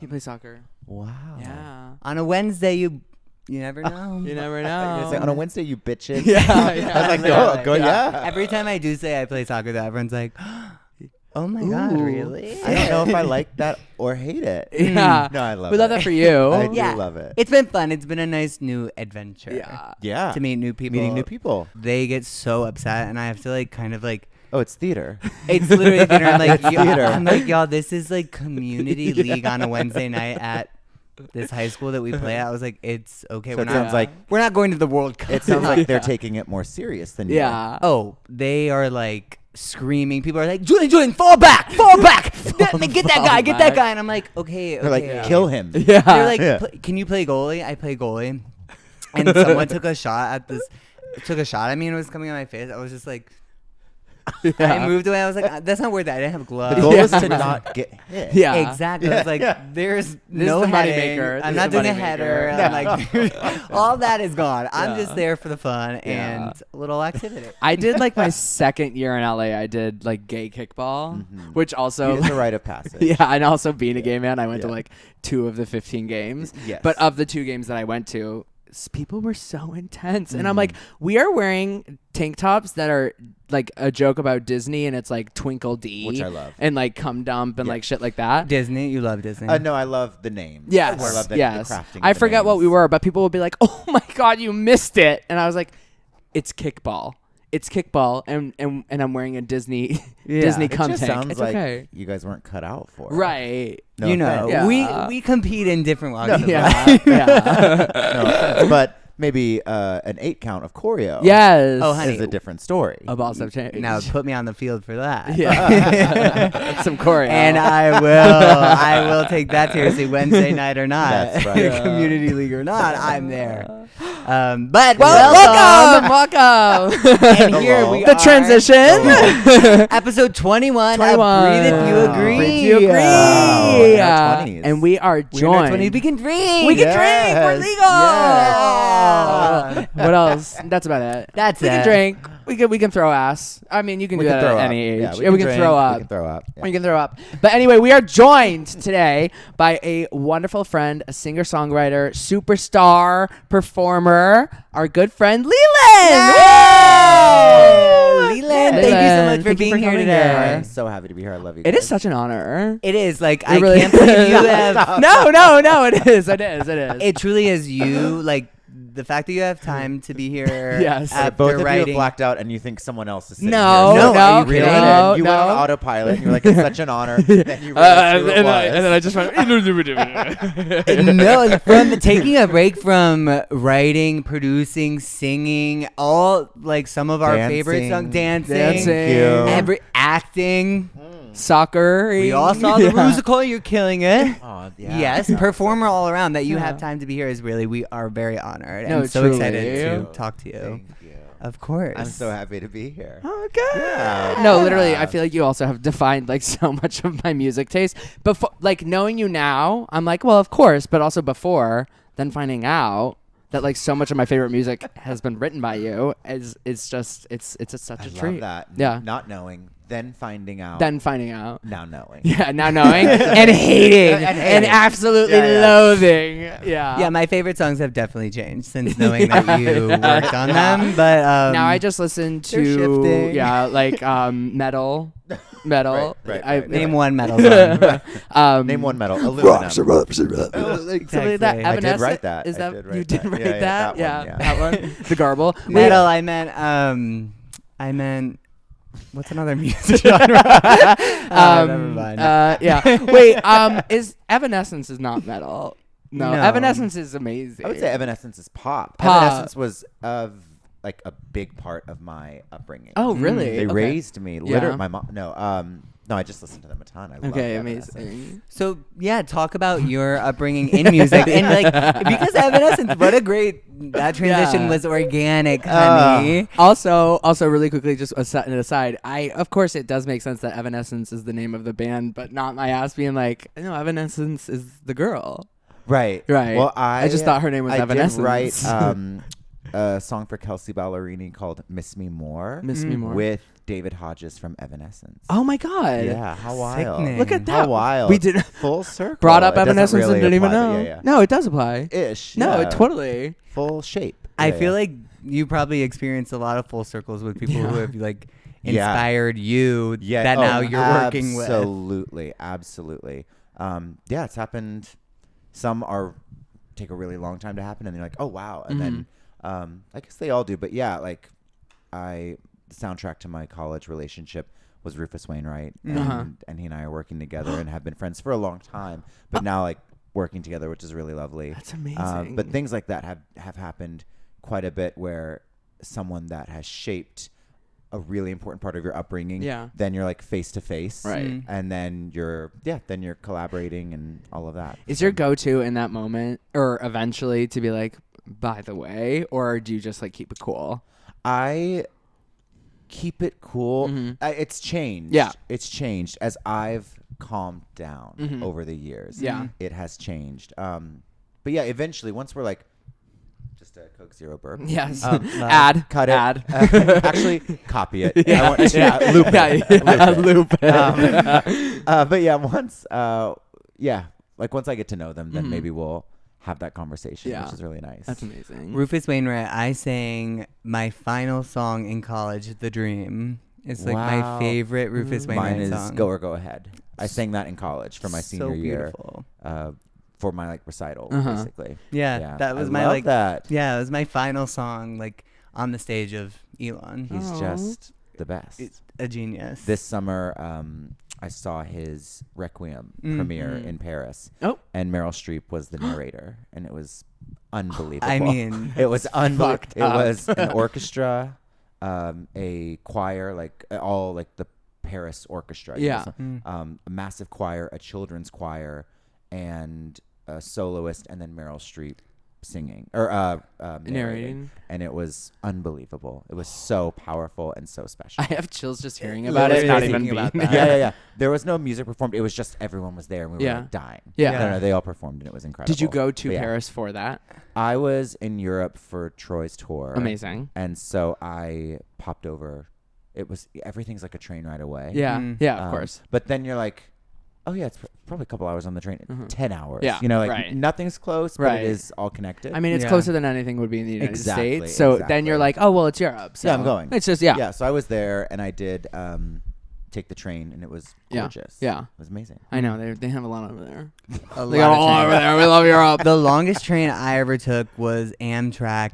You play soccer. Wow. Yeah. On a Wednesday, you never know. You never know. You're gonna say, on a Wednesday, you bitches. Yeah. I was like, go, yeah. Every time I do say I play soccer, though, everyone's like, oh my God, really? I don't know if I like that or hate it. Yeah. No, I love it. We love that for you. I do Yeah. love it. It's been fun. It's been a nice new adventure. Yeah. Yeah. To meet new people. Meeting new people. They get so upset, and I have to like kind of like. Oh, it's theater. It's literally theater. I'm like, theater. I'm like, y'all, this is like community league on a Wednesday night at this high school that we play at. I was like, it's okay. So it sounds like we're not going to the World Cup. it sounds like they're taking it more serious than you. Yeah. Oh, they are like screaming. People are like, Julian, fall back, fall back. Get that guy. And I'm like, okay. They're like, kill him. Yeah. They're like, Yeah. Can you play goalie? I play goalie. And someone took a shot at me and it was coming on my face. I was just like, I moved away. I was like, that's not worth it. I didn't have gloves. The goal is to not get hit. Yeah. Exactly. I was like, there's no the money heading. maker. I'm This not is the doing a money header. maker. I'm like, all that is gone. I'm just there for the fun Yeah. and a little activity. I did like my second year in LA. I did like gay kickball, which also It's a rite of passage. yeah, and also being a gay man, I went to Yeah. like 2 of the 15 games. Yes. But of the 2 games that I went to, people were so intense, and I'm like, we are wearing tank tops that are like a joke about Disney, and it's like Twinkle D, Which I love. and like Cum Dump and Yeah. like shit like that. Disney, you love Disney. No, I love the names. Yes, I love the yes. crafting of I the forget what we names. were, but people would be like, "Oh my God, you missed it!" And I was like, "It's kickball. It's kickball," and I'm wearing a Disney Disney It cum just tank. sounds It's like okay, you guys weren't cut out for it. right? No you know, offense. Yeah. we compete in different walks of life. Yeah, yeah. No offense. But maybe an 8 count of choreo Yes. Oh, honey. is a different story. A balls have changed. Now put me on the field for that. Yeah. Some choreo. And I will take that seriously, Wednesday night or not, That's right. community league or not, I'm there. But welcome. and here we The are. transition. Episode 21. 21. Breathe if you Wow. agree. Breathe if you agree. Wow, in our 20s. And we are We're in our joined. 20s. We can drink. We can drink. We're Yes. legal. Yes. What else? That's about it. That's we it. can drink. We can throw ass. I mean, you can We do can that throw at up. any age. Yeah, we can drink, throw up. We can throw up. Yeah. We can throw up. But anyway, we are joined today by a wonderful friend, a singer-songwriter, superstar, performer, our good friend Leland. Leland, thank you so much for being here coming today. I'm so happy to be here. I love you. It guys. is such an honor. It is like It I really- can't believe you have. No, it is. It truly is you. Like the fact that you have time to be here. Yes. After Both of you writing. have blacked out, and you think someone else is sitting No, here. No, no, are you You kidding? did. no, You no. went on autopilot, and you're like, it's such an honor. Then you realized who it was. and then I just went. No, from taking a break from writing, producing, singing, all like some of our favorite songs, dancing, every acting. Soccer. We all saw the musical. You're killing it. Oh, yeah. Yes, performer all around. That you have time to be here is really. We are very honored No, and so truly. excited to talk to you. Thank you. Of course. I'm so happy to be here. Oh, good. Yeah. No, literally, I feel like you also have defined like so much of my music taste. Before, like knowing you now, I'm like, well, of course, but also before, then finding out that like so much of my favorite music has been written by you is such I a love treat. that. Yeah. Not knowing, then finding out. Then finding out. Now knowing. Yeah, now knowing and hating And and hating. absolutely Yeah. loathing. Yeah. Yeah, my favorite songs have definitely changed since knowing that you worked on them. But now I just listen they're to shifting. like metal. Right. name one metal song. Name one metal. Aluminum. Something like that. Exactly. I did Evanescent? write that. Is I that did write you did that. write Yeah, that? yeah, Yeah, that one, that one. The garble. Metal. I meant. What's another music genre? Never mind. Yeah. Wait. Is Evanescence is not metal? No. No. Evanescence is amazing. I would say Evanescence is pop. Pop. Evanescence was like a big part of my upbringing. Oh, really? They Okay. raised me. Literally, Yeah. my mom. No, I just listened to them a ton. I love Okay, Evanescence. amazing. So yeah, talk about your upbringing in music and like because Evanescence, what a great that transition Yeah. was organic, honey. Also, really quickly, just an aside. Of course, it does make sense that Evanescence is the name of the band, but not my ass being like, no, Evanescence is the girl. Right. Right. Well, I just thought her name was I Evanescence. did write a song for Kelsey Ballerini called "Miss Me More." Miss Me More. With David Hodges from Evanescence. Oh my God. Yeah, how wild! Sickening. Look at that. How wild! We did full circle. brought up It doesn't Evanescence and really didn't even apply, know. but yeah. No, it does apply. Ish. No, yeah. it totally. Full shape. I Yeah, feel yeah. like you probably experienced a lot of full circles with people who Yeah. have like Yeah. inspired you Yeah. that oh, now you're working with. Absolutely. Absolutely. Yeah, it's happened. Some take a really long time to happen, and they're like, oh wow, and then I guess they all do, but yeah, like the soundtrack to my college relationship was Rufus Wainwright, and he and I are working together and have been friends for a long time, but now like working together, which is really lovely. That's amazing. But things like that have happened quite a bit, where someone that has shaped a really important part of your upbringing, then you're like face to face, Right. and then you're collaborating and all of that. Is your go-to in that moment or eventually to be like, by the way, or do you just like keep it cool? I keep it cool. It's changed. Yeah. It's changed as I've calmed down over the years. Yeah. It has changed. But yeah, eventually, once we're like, just a Coke Zero burp. Yes. Cut it. Ad. Actually, copy it. Yeah. I want, loop it. Loop it. But yeah, once once I get to know them, then maybe we'll have that conversation, which is really nice. That's amazing. Rufus Wainwright, I sang my final song in college, "The Dream." It's like Wow. my favorite Rufus Wainwright Mine is song. Go or Go Ahead. I sang that in college for my senior year. Beautiful. For my like recital, basically. Yeah, that was I my love like that. Yeah, it was my final song like on the stage of Elon. He's Aw. just the best. It's a genius. This summer, I saw his Requiem premiere in Paris. Oh. And Meryl Streep was the narrator, and it was unbelievable. I mean, it was unbelievable. It up. was an orchestra, a choir, like all like the Paris orchestra. Yeah. A massive choir, a children's choir, and a soloist, and then Meryl Streep singing or narrating, and it was unbelievable. It was so powerful and so special. I have chills just hearing about it. Literally Not even thinking about being that. there. yeah. There was no music performed. It was just everyone was there, and we were like dying. Yeah. No, they all performed, and it was incredible. Did you go to But yeah. Paris for that? I was in Europe for Troy's tour. Amazing. And so I popped over. Everything's like a train ride away. Yeah. Yeah, of course. But then you're like, oh yeah, it's probably a couple hours on the train. 10 hours. Yeah, You know, like right. nothing's close, but Right. it is all connected. I mean, it's Yeah. closer than anything would be in the United Exactly, States. So then exactly. you're like, oh, well, it's Europe. So Yeah, I'm going. It's just, yeah. Yeah, so I was there, and I did take the train, and it was Yeah, gorgeous. yeah. It was amazing. I know. They have a lot over there. A They lot got of all train over rides. there. We love Europe. The longest train I ever took was Amtrak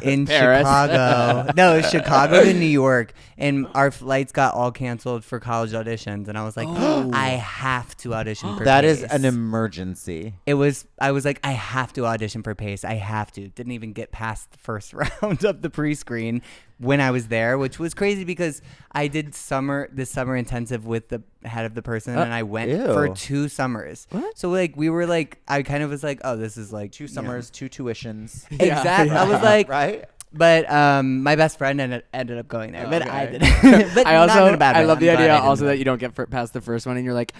in Paris. Chicago. No, it was Chicago to New York, and our flights got all canceled for college auditions. And I was like, Oh. I have to audition for That Pace. is an emergency. I was like, I have to audition for Pace. I have to. Didn't even get past the first round of the pre-screen when I was there, which was crazy because I did this summer intensive with the head of the person, and I went Ew. for 2 summers. What? So like we were like, I kind of was like, oh, this is like 2 you know. summers, 2 tuitions. Yeah. Exactly. I was like, right? but my best friend ended up going there, but I Okay. didn't. But I not also in a bad way. love the I'm glad idea I didn't also do it. that you don't get past the first one and you're like,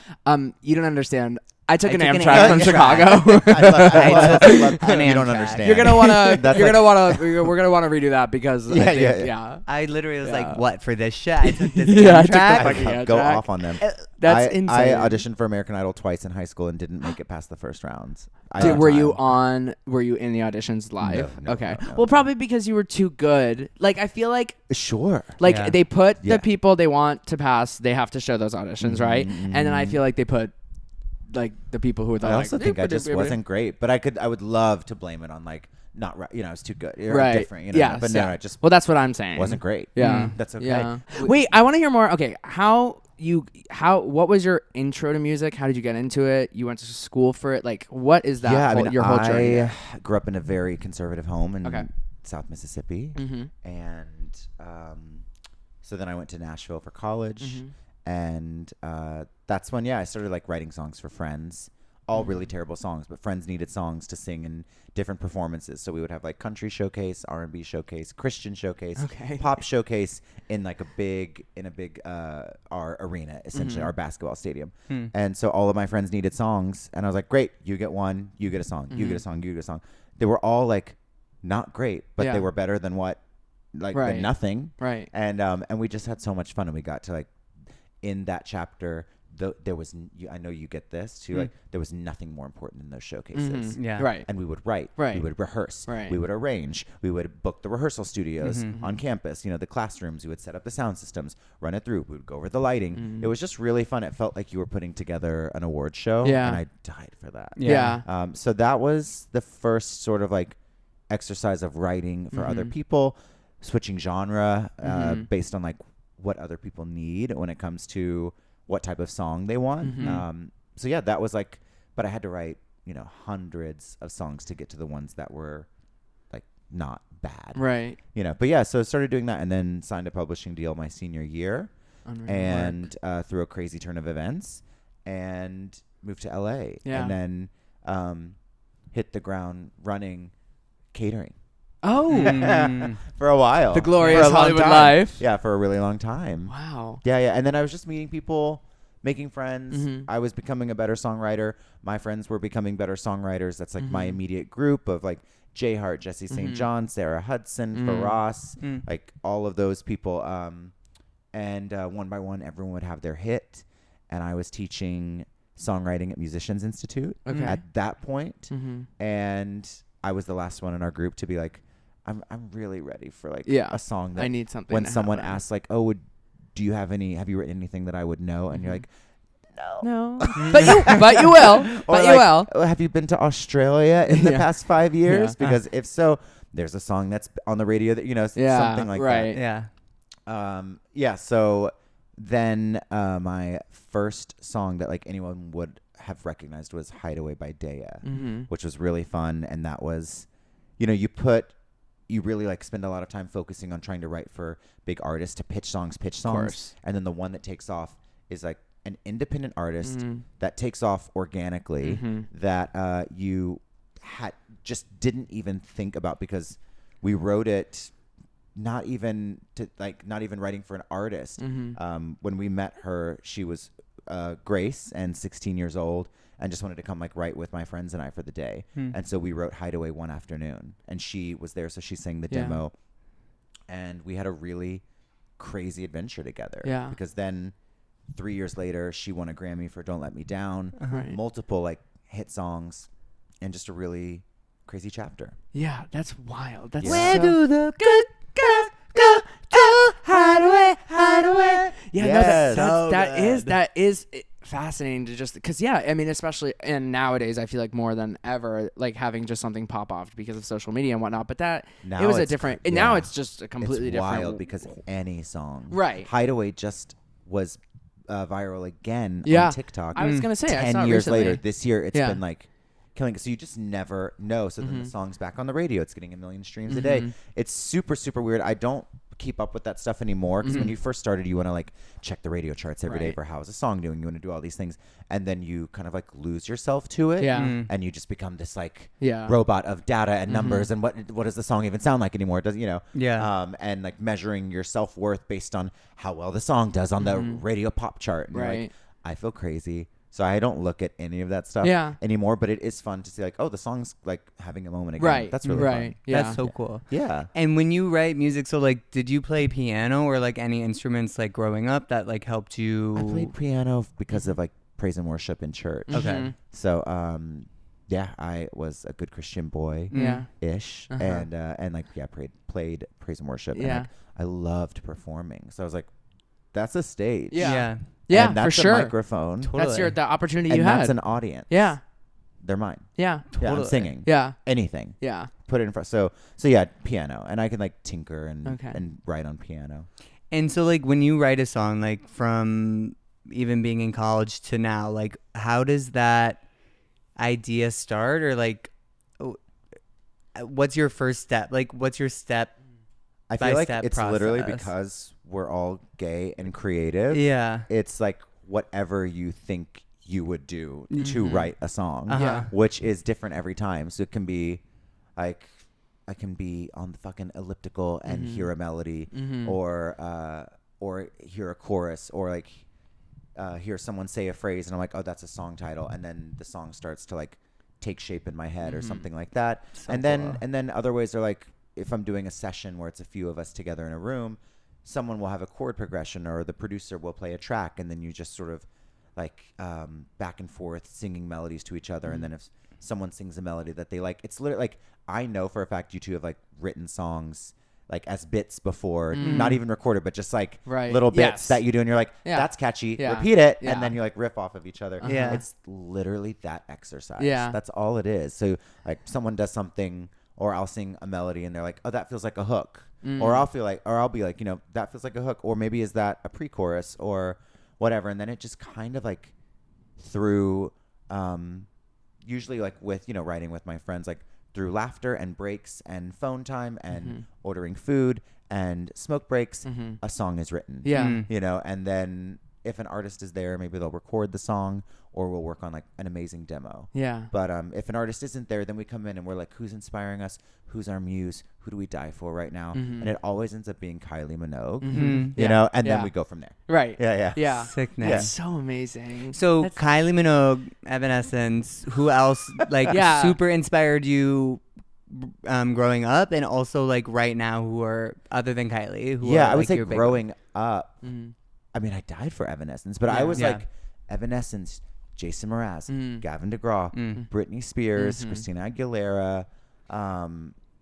you don't understand. I took an took an Amtrak from Amtrak. Chicago. I took an You don't Amtrak. understand. You're gonna wanna. That's We're like- gonna wanna redo that because Yeah, I think, yeah. I literally was Yeah. like, what, for this shit? I took this Yeah, I took the Amtrak? fucking Go Amtrak. off on them. That's I insane. auditioned for American Idol twice in high school and didn't make it past the first rounds. Were you in the auditions live? No, okay. no. Well, probably because you were too good. Like I feel like Sure. Yeah. they put Yeah. the people they want to pass, they have to show those auditions, right? And then I feel like they put like the people who were I also think I just wasn't great, but I would love to blame it on like not right. You know, I was too good. You're right. different. You know, Yes, but no, yeah. I just Well, that's what I'm saying. wasn't great. Yeah. That's okay. Yeah. Wait, I want to hear more. Okay, what was your intro to music? How did you get into it? You went to school for it? Like, what is that? Yeah, I mean, your whole journey? I grew up in a very conservative home in Okay. South Mississippi, and so then I went to Nashville for college, and that's when I started like writing songs for friends. All really terrible songs, but friends needed songs to sing in different performances. So we would have like country showcase, R&B showcase, Christian showcase, Okay. pop showcase in like a big our arena, essentially our basketball stadium. And so all of my friends needed songs, and I was like, great, you get one, you get a song, you get a song, you get a song. They were all like not great, but Yeah. they were better than what, like Right. than nothing. Right. And we just had so much fun, and we got to like in that chapter. There was, I know you get this too. Like there was nothing more important than those showcases. Yeah. Right. And we would write, Right. we would rehearse, Right. we would arrange, we would book the rehearsal studios on campus, the classrooms, we would set up the sound systems, run it through, we would go over the lighting. It was just really fun. It felt like you were putting together an award show, Yeah. and I died for that. Yeah. So that was the first sort of like exercise of writing for other people, switching genre based on like what other people need when it comes to what type of song they want. So yeah, that was like, but I had to write, hundreds of songs to get to the ones that were like not bad. Right. But yeah, so I started doing that and then signed a publishing deal my senior year Unreal and through a crazy turn of events and moved to LA Yeah. and then hit the ground running catering. Oh. For a while. The glorious For a long Hollywood time. life. Yeah, for a really long time. Wow. Yeah. And then I was just meeting people, making friends. I was becoming a better songwriter. My friends were becoming better songwriters. That's like my immediate group of like Jay Hart, Jesse St. John, Sarah Hudson, Faraz, like all of those people. And one by one, everyone would have their hit. And I was teaching songwriting at Musicians Institute at that point. And I was the last one in our group to be like, I'm really ready for like a song that I need something. when to someone happen. asks like, oh, do you have you written anything that I would know? And you're like, No. but you will. or But you like, will. "Oh, have you been to Australia in the Yeah. past 5 years? Yeah. Because if so, there's a song that's on the radio that, something like right. Yeah. So then my first song that like anyone would have recognized was Hideaway by Daya, which was really fun. And that was, you really like spend a lot of time focusing on trying to write for big artists to pitch songs. course. And then the one that takes off is like an independent artist that takes off organically that you just didn't even think about because we wrote it not even writing for an artist. When we met her, she was Grace and 16 years old and just wanted to come like write with my friends and I for the day. And so we wrote Hideaway one afternoon and she was there. So she sang the demo and we had a really crazy adventure together. Yeah. Because then 3 years later, she won a Grammy for Don't Let Me Down, Right. multiple like hit songs and just a really crazy chapter. Yeah, that's wild. That's Yeah. so... do the good girls go to hideaway, hideaway. Yeah, Yes. no, So that is fascinating to just because I mean, especially and nowadays, I feel like more than ever, like having just something pop off because of social media and whatnot. But that Now it was a it's different. cr- Now yeah. it's just a completely It's different. wild because any song, Right. Hideaway just was viral again Yeah. on TikTok. I was gonna say, I saw 10 it years recently. later, this year it's Yeah. been like killing it. So you just never know. So then the song's back on the radio. It's getting 1 million streams a Mm-hmm. day. It's super, super weird. I don't keep up with that stuff anymore because when you first started, you want to like check the radio charts every day Right. for how's a song doing. You want to do all these things, and then you kind of like lose yourself to it. Yeah. And you just become this like Yeah. robot of data and numbers and what does the song even sound like anymore? It does Yeah. and like measuring your self-worth based on how well the song does on the radio pop chart. And you're Right. like, I feel crazy. So I don't look at any of that stuff anymore, but it is fun to see like, oh, the song's like having a moment again. Right. That's really right. fun. Yeah. That's so cool. Yeah. And when you write music, so like, did you play piano or like any instruments like growing up that like helped you? I played piano because of like praise and worship in church. Okay. Mhm. So yeah, I was a good Christian boy Yeah. ish and like played praise and worship and Yeah. like, I loved performing. So I was like, that's a stage. Yeah. Yeah. Yeah, and that's for sure. a microphone. That's the opportunity and you that's had. an audience. Yeah. They're mine. Yeah. Yeah, I'm Totally. singing. Yeah. Anything. Yeah. Put it in front. So yeah, piano. And I can like tinker and Okay. and write on piano. And so like when you write a song, like from even being in college to now, like how does that idea start or like what's your first step? Like what's your step? I feel like Step-by-step it's literally process. because we're all gay and creative. Yeah. It's like whatever you think you would do to write a song, Uh-huh. Yeah. which is different every time. So it can be like I can be on the fucking elliptical and hear a melody or hear a chorus or like hear someone say a phrase and I'm like, oh, that's a song title. And then the song starts to like take shape in my head or something like that. So and cool. then other ways are like if I'm doing a session where it's a few of us together in a room, someone will have a chord progression or the producer will play a track, and then you just sort of like back and forth singing melodies to each other. And then if someone sings a melody that they like, it's literally like I know for a fact you two have like written songs like as bits before, not even recorded, but just like little bits that you do, and you're like, that's catchy, repeat it, and then you like riff off of each other. Yeah. It's literally that exercise. Yeah. That's all it is. So like someone does something, or I'll sing a melody and they're like, oh, that feels like a hook. Or I'll be like, you know, that feels like a hook, or maybe is that a pre-chorus or whatever. And then it just kind of like through, usually like with, you know, writing with my friends, like through laughter and breaks and phone time and ordering food and smoke breaks, a song is written. Yeah. You know, and then if an artist is there, maybe they'll record the song or we'll work on like an amazing demo. Yeah. But if an artist isn't there, then we come in and we're like, who's inspiring us? Who's our muse? Who do we die for right now? And it always ends up being Kylie Minogue, you know, and then we go from there. Right. Yeah. Sickness. That's so amazing. So That's- Kylie Minogue, Evanescence, who else like super inspired you growing up, and also like right now, who are other than Kylie? Who are, I would like, say your big growing up, I mean, I died for Evanescence, but I was like Evanescence, Jason Mraz, Gavin DeGraw, Britney Spears, Christina Aguilera.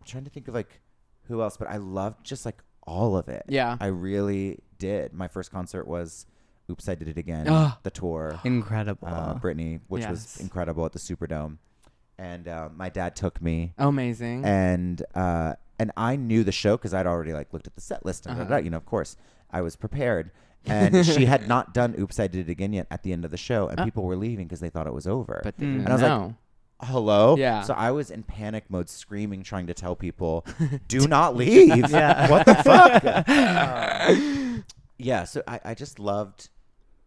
Trying to think of like who else, but I loved just like all of it. Yeah. I really did. My first concert was Oops, I Did It Again, the tour. Incredible. Britney, which was incredible at the Superdome. And my dad took me. Amazing. And I knew the show because I'd already like looked at the set list and you know, of course, I was prepared. And she had not done Oops, I Did It Again yet at the end of the show, and people were leaving because they thought it was over. But and I was like, hello? Yeah. So I was in panic mode, screaming, trying to tell people, do not leave. What the fuck? Yeah, so I just loved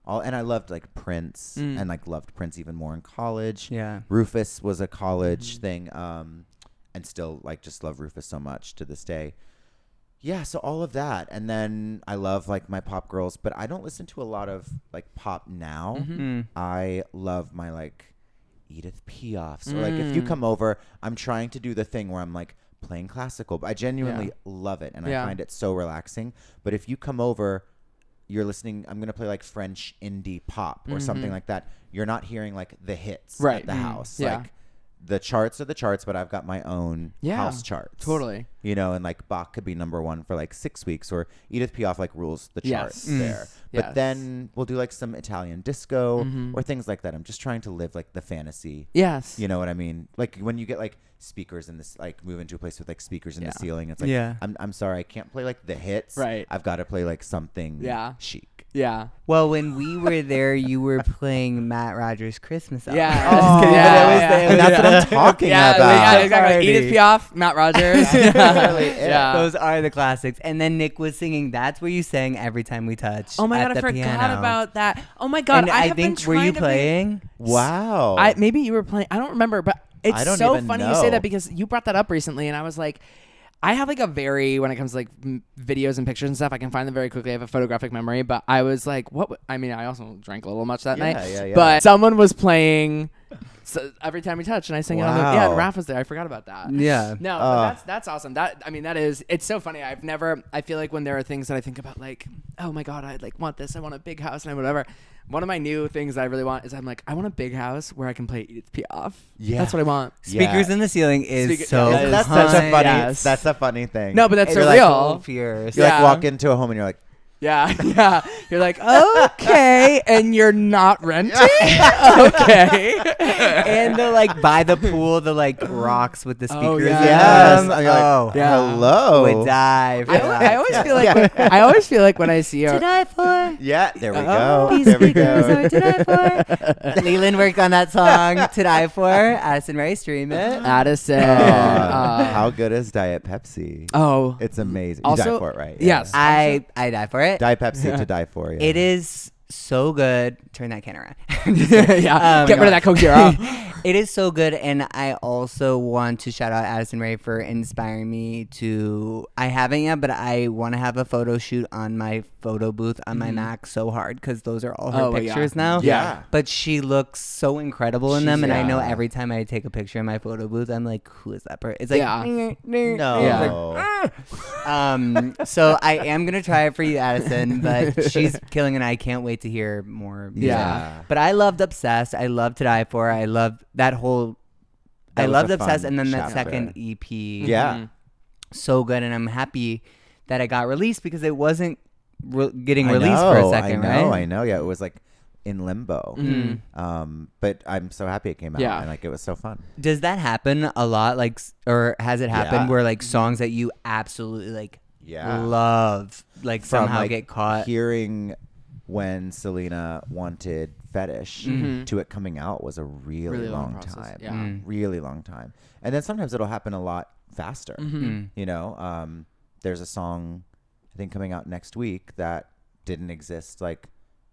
and I loved like Prince and like loved Prince even more in college. Yeah. Rufus was a college thing, and still like just love Rufus so much to this day. Yeah, so all of that. And then I love like my pop girls, but I don't listen to a lot of like pop now. I love my like Edith Piafs, or like if you come over, I'm trying to do the thing where I'm like playing classical, but I genuinely love it and I find it so relaxing. But if you come over, you're listening, I'm gonna play like French indie pop or something like that. You're not hearing like the hits at the house. Like the charts are the charts, but I've got my own house charts. Totally. You know, and like Bach could be number one for like 6 weeks, or Edith Piaf like rules the charts there. But then we'll do like some Italian disco or things like that. I'm just trying to live like the fantasy. Yes. You know what I mean? Like when you get like speakers in this, like move into a place with like speakers in the ceiling, it's like, I'm sorry, I can't play like the hits. Right. I've got to play like something chic. Yeah. Well, when we were there, you were playing Matt Rogers' Christmas album. Yeah. Just kidding, but it was the- And that's what I'm talking about. Yeah, exactly. Party. Edith Piaf, Matt Rogers. Yeah. Those are the classics. And then Nick was singing That's Where You Sang Every Time We Touch. Oh my at God, I the forgot piano. about that. Oh my God, And I I have been think, were trying you to playing? Wow. maybe you were playing. I don't remember, but it's I don't so even funny you say know. that because you brought that up recently, and I was like, I have like a when it comes to like videos and pictures and stuff, I can find them very quickly. I have a photographic memory, but I was like, I mean, I also drank a little much that night. Yeah. But someone was playing Every Time We Touch, and I sang it on the, and Raph was there. I forgot about that. Yeah. No, but that's awesome. It's so funny. I feel like when there are things that I think about, like, oh my God, I like want this. I want a big house and whatever. One of my new things I really want is I'm like, I want a big house where I can play Edith Piaf. Yeah. That's what I want. Speakers in the ceiling is so That's fun. such a funny. Yes. That's a funny thing. No, but that's You're surreal. like, fierce. You like walk into a home and you're like, Yeah. You're like, okay, and you're not renting? Okay. And the like by the pool, the like rocks with the speakers. Oh, in yes. them. And you're like, Oh, Yeah. hello. would die. For I always feel like I always feel like when I see her. To die for. Yeah, there we Oh. go. These There we speakers go. are to die for. Leland worked on that song To Die For. Addison Ray, stream it. Addison. How good is Diet Pepsi? Oh. It's amazing. Also- you die for it, right? Yes. I die for it. Diet Pepsi to die for. Yeah. It is so good. Turn that can around. Yeah, get rid of that Coke Zero. It is so good, and I also want to shout out Addison Rae for inspiring me to. I haven't yet, but I want to have a photo shoot on my photo booth on my Mac so hard because those are all her Oh, yeah. pictures now. Yeah. But she looks so incredible in them, and I know yeah. every time I take a picture in my photo booth, I'm like, "Who is that person?" It's like, Yeah. No. So I am gonna try it for you, Addison, but she's killing, and I can't wait to hear more. music. Yeah. But I loved Obsessed. I loved To Die For. I loved that whole. That I was loved a Obsessed, fun and then that chapter. second EP. Yeah. So good, and I'm happy that it got released because it wasn't getting I released for a know, second, I know, right? I know. Yeah, it was like in limbo. But I'm so happy it came out. Yeah. And like it was so fun. Does that happen a lot? Like, or has it happened Yeah. where like songs that you absolutely like Yeah. love, like From somehow like get caught? hearing when Selena wanted Fetish to it coming out was a really, long process. time. Yeah. Really long time. And then sometimes it'll happen a lot faster. You know, there's a song I think coming out next week that didn't exist like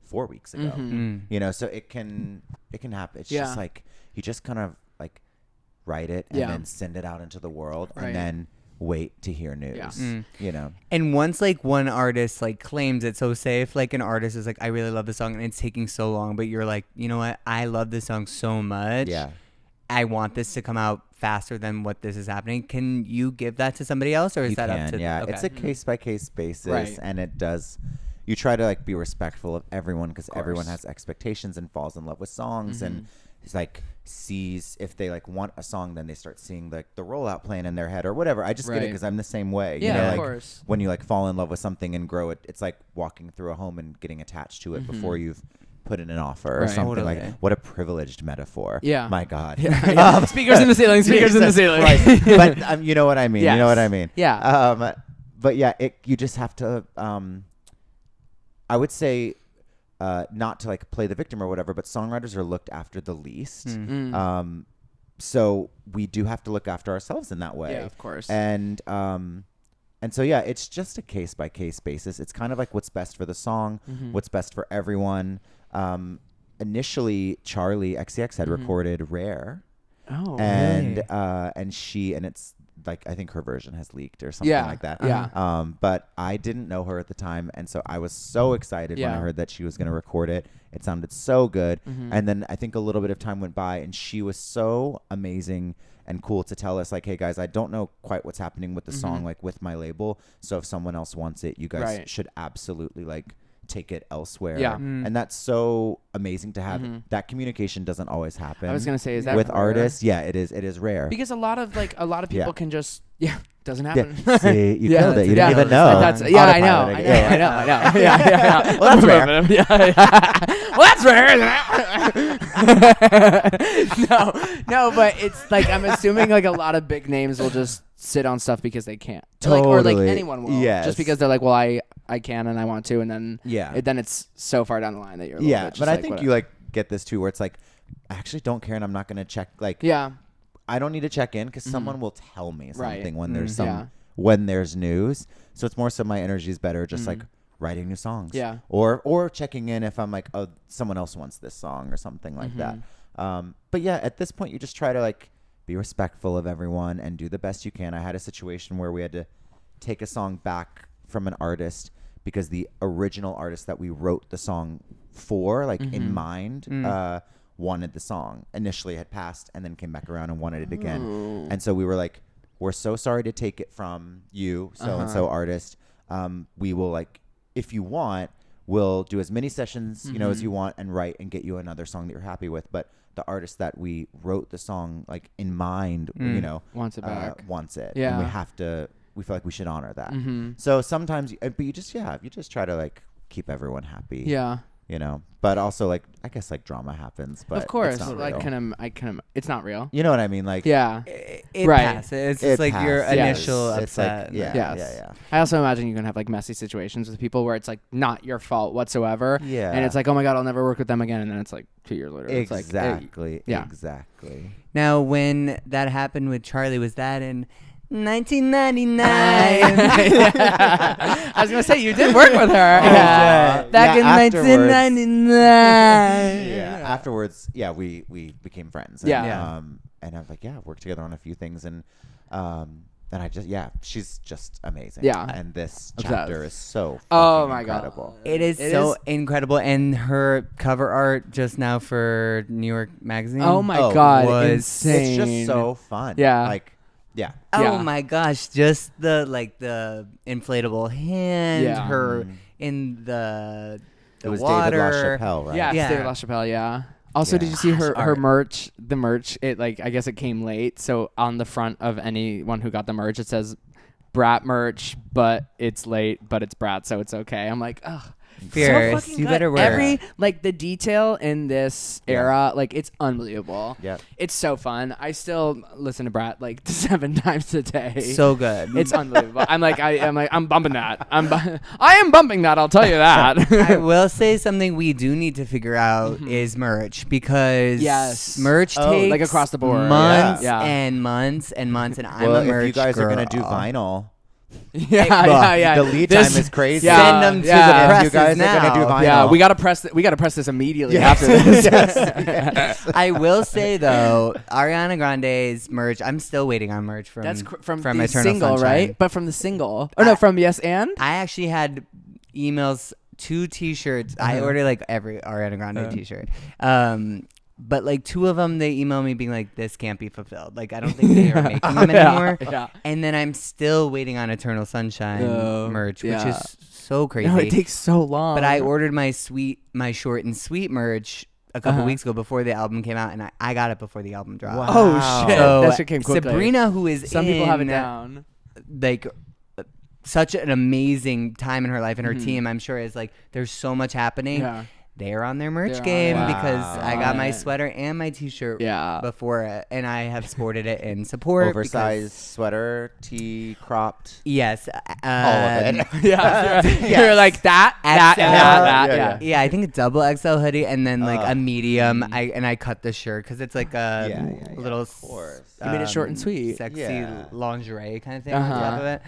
4 weeks ago. You know, so it can happen. It's Yeah. just like you just kind of like write it and Yeah. then send it out into the world Right. and then wait to hear news. Yeah. You know. And once like one artist like claims it, so say if like an artist is like, I really love this song and it's taking so long, but you're like, you know what, I love this song so much. Yeah. I want this to come out faster than what this is happening. Can you give that to somebody else, or is You that can, up to? yeah. Okay. It's a case by case basis, Right. and it does. You try to like be respectful of everyone because everyone course. has expectations and falls in love with songs, and it's like sees if they like want a song, then they start seeing like the rollout plan in their head or whatever. I just get it Right. because I'm the same way. Yeah, you know, of like course. when you like fall in love with something and grow it, it's like walking through a home and getting attached to it before you've put in an offer or Right. something. Totally. Like what a privileged metaphor. Yeah. My God. Yeah. Speakers in the ceiling. Speakers in the Jesus ceiling. Christ. But you know what I mean. You know what I Yes. mean. Yeah. But yeah, you just have to. I would say, not to like play the victim or whatever, but songwriters are looked after the least. So we do have to look after ourselves in that way. Yeah, of course. And so yeah, it's just a case by case basis. It's kind of like what's best for the song, what's best for everyone. Initially, Charlie XCX had recorded "Rare," Oh. and it's like I think her version has leaked or something like that. Yeah. But I didn't know her at the time, and so I was so excited when I Yeah. heard that she was going to record it. It sounded so good, and then I think a little bit of time went by, and she was so amazing and cool to tell us like, hey guys, I don't know quite what's happening with the song, like with my label. So if someone else wants it, you guys Right. should absolutely like take it elsewhere. Yeah. And that's so amazing to have. That communication doesn't always happen. I was gonna say, is that with rare? artists? Yeah, it is rare. Because a lot of people Yeah. can just doesn't Yeah. happen. See, you Yeah, killed it. You yeah. didn't even know. That's, yeah, I know. Autopiloting. I Yeah. know. Yeah. Well, that's rare. Well, that's rare. No, but it's like I'm assuming like a lot of big names will just sit on stuff because they can't. Like, or like Totally. anyone will. Yes. Just because they're like, well, I can and I want to, and then Yeah. then it's so far down the line that you're a little bit just but I like, think whatever. you like get this too, where it's like, I actually don't care, and I'm not gonna check. Like, Yeah. I don't need to check in because someone will tell me Right. something when there's Yeah. when there's news. So it's more so my energy is better just like writing new songs. Yeah. Or checking in if I'm like, oh, someone else wants this song or something like that. But yeah, at this point you just try to like be respectful of everyone and do the best you can. I had a situation where we had to take a song back from an artist because the original artist that we wrote the song for, like in mind, wanted the song. Initially had passed and then came back around and wanted it again. And so we were like, we're so sorry to take it from you, so-and-so artist. We will like, if you want, we'll do as many sessions, you know, as you want and write and get you another song that you're happy with. But the artist that we wrote the song like in mind, you know, Wants it back. wants it. Yeah. And we feel like we should honor that. So sometimes, but you just try to like keep everyone happy. Yeah. You know, but also like, I guess like drama happens, but Of course. it's not I real. can it's not real. You know what I mean? Like, Yeah. It Right. passes. It's it just like your passes. initial It's like, upset. yeah, Yes. yeah. I also imagine you can have like messy situations with people where it's like not your fault whatsoever. Yeah. And it's like, oh my God, I'll never work with them again. And then it's like 2 years later. It's Exactly. yeah. Exactly. Now, when that happened with Charlie, was that in 1999. I was gonna say you did work with her shit. back in afterwards. 1999. Afterwards, we became friends. And, Yeah. And I was like, worked together on a few things, and I just, she's just amazing. Yeah. And this Obsessed. chapter is so Oh my incredible. god, It is incredible, and her cover art just now for New York Magazine. Oh my Oh, god, was- insane. It's just so fun. Yeah. Like, yeah. Oh Yeah. my gosh, just the inflatable hand, Yeah. her in the It was water. David LaChapelle, right? Yeah, Yeah. David LaChapelle, yeah. Also, Yeah. did you see her Art. merch? The merch, it I guess it came late. So on the front of anyone who got the merch, it says Brat merch, but it's late, but it's Brat, so it's okay. I'm like, ugh. Fierce, So fucking you good. better wear every the detail in this era, it's unbelievable. Yeah. It's so fun. I still listen to Brat 7 times a day. So good. It's unbelievable. I'm bumping that. I am bumping that. I'll tell you that. I will say something we do need to figure out is merch, because Yes. merch Oh, takes like across the board. months Yeah. and months and months, and I'm Well, a merch if you guys are gonna do girl. vinyl, yeah. the lead This- time is crazy. Yeah, Send them to yeah. the If presses you guys now. are gonna do vinyl, Yeah, we gotta press. We gotta press this immediately Yes. after this. Yes. I will say though, Ariana Grande's merch. I'm still waiting on merch from That's from from the Eternal single, Sunshine. right? But from the single. Oh no, from Yes and. I actually had emails, 2 T-shirts. I ordered every Ariana Grande T-shirt. But 2 of them, they emailed me being like, "This can't be fulfilled. I don't think they are making them anymore." Yeah. And then I'm still waiting on Eternal Sunshine Oh, merch, yeah. which is so crazy. No, it takes so long. But I ordered my short and sweet merch a couple weeks ago before the album came out, and I got it before the album dropped. Wow. Oh shit! So that shit came quickly. Sabrina, who is Some people have it in, down. Such an amazing time in her life, and her team, I'm sure, is there's so much happening. Yeah. They're on their merch They're on game it. because I got my Right. sweater and my T-shirt Yeah. before it, and I have sported it in support. Oversized sweater, tee cropped. Yes. All of it. Yeah. Yes. You're like that, and that. Yeah. Yeah, I think a double XL hoodie and then a medium. Mm-hmm. I cut the shirt because it's a Yeah, little. of course. You made it short and sweet. Sexy Yeah. lingerie kind of thing on top Uh-huh. of it.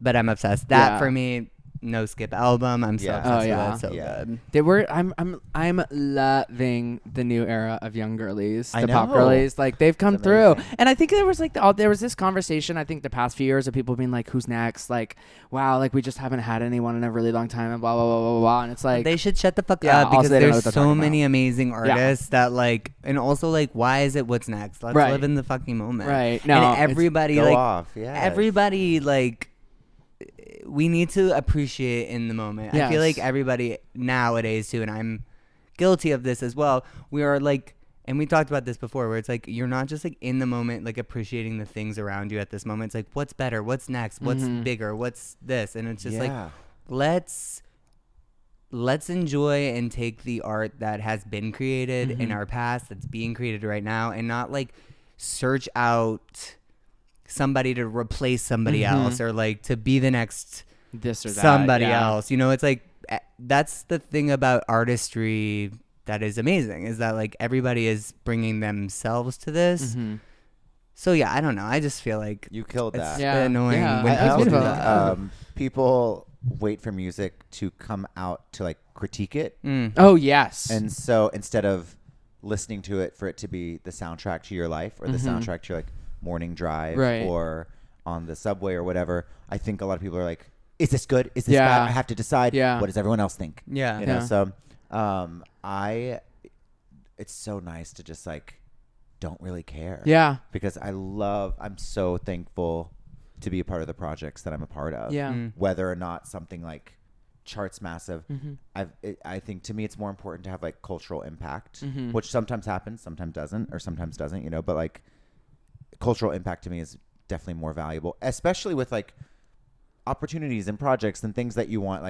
But I'm obsessed. That Yeah. for me, no skip album. I'm so Yeah. obsessed Oh, yeah. with it. So Yeah. good. They were. I'm loving the new era of young girlies, I the pop know. girlies. They've come It's through, amazing. and I think there was there was this conversation. I think the past few years of people being like, "Who's next?" Wow, we just haven't had anyone in a really long time, and blah blah blah blah blah. And it's They should shut the fuck Yeah, up also because they don't know there's what they're so talking many about. amazing artists that and also why is it what's next? Let's Right. live in the fucking moment. Right. No, And it's- everybody Go off. Yeah. everybody we need to appreciate in the moment. I feel like Yes. everybody nowadays too, and I'm guilty of this as well. We are and we talked about this before, where it's you're not just in the moment, appreciating the things around you at this moment. It's what's better, what's next, what's bigger, what's this, and it's just Yeah. let's enjoy and take the art that has been created in our past, that's being created right now, and not search out somebody to replace somebody else or to be the next this or that. somebody yeah. else. It's that's the thing about artistry that is amazing, is that everybody is bringing themselves to this. So yeah, I don't know. I just feel like You killed it's that. Yeah. annoying Yeah. when I people do also that. think people wait for music to come out to critique it, Oh yes. and so instead of listening to it for it to be the soundtrack to your life or the soundtrack to your morning drive Right. or on the subway or whatever, I think a lot of people are like, is this good? Is this Yeah. bad? I have to decide. Yeah. What does everyone else think? Yeah. You know, Yeah. so it's so nice to just don't really care. yeah. Because I'm so thankful to be a part of the projects that I'm a part of. Yeah. Whether or not something charts massive, I think to me it's more important to have cultural impact, which sometimes happens, sometimes doesn't, but cultural impact to me is definitely more valuable, especially with opportunities and projects and things that you want,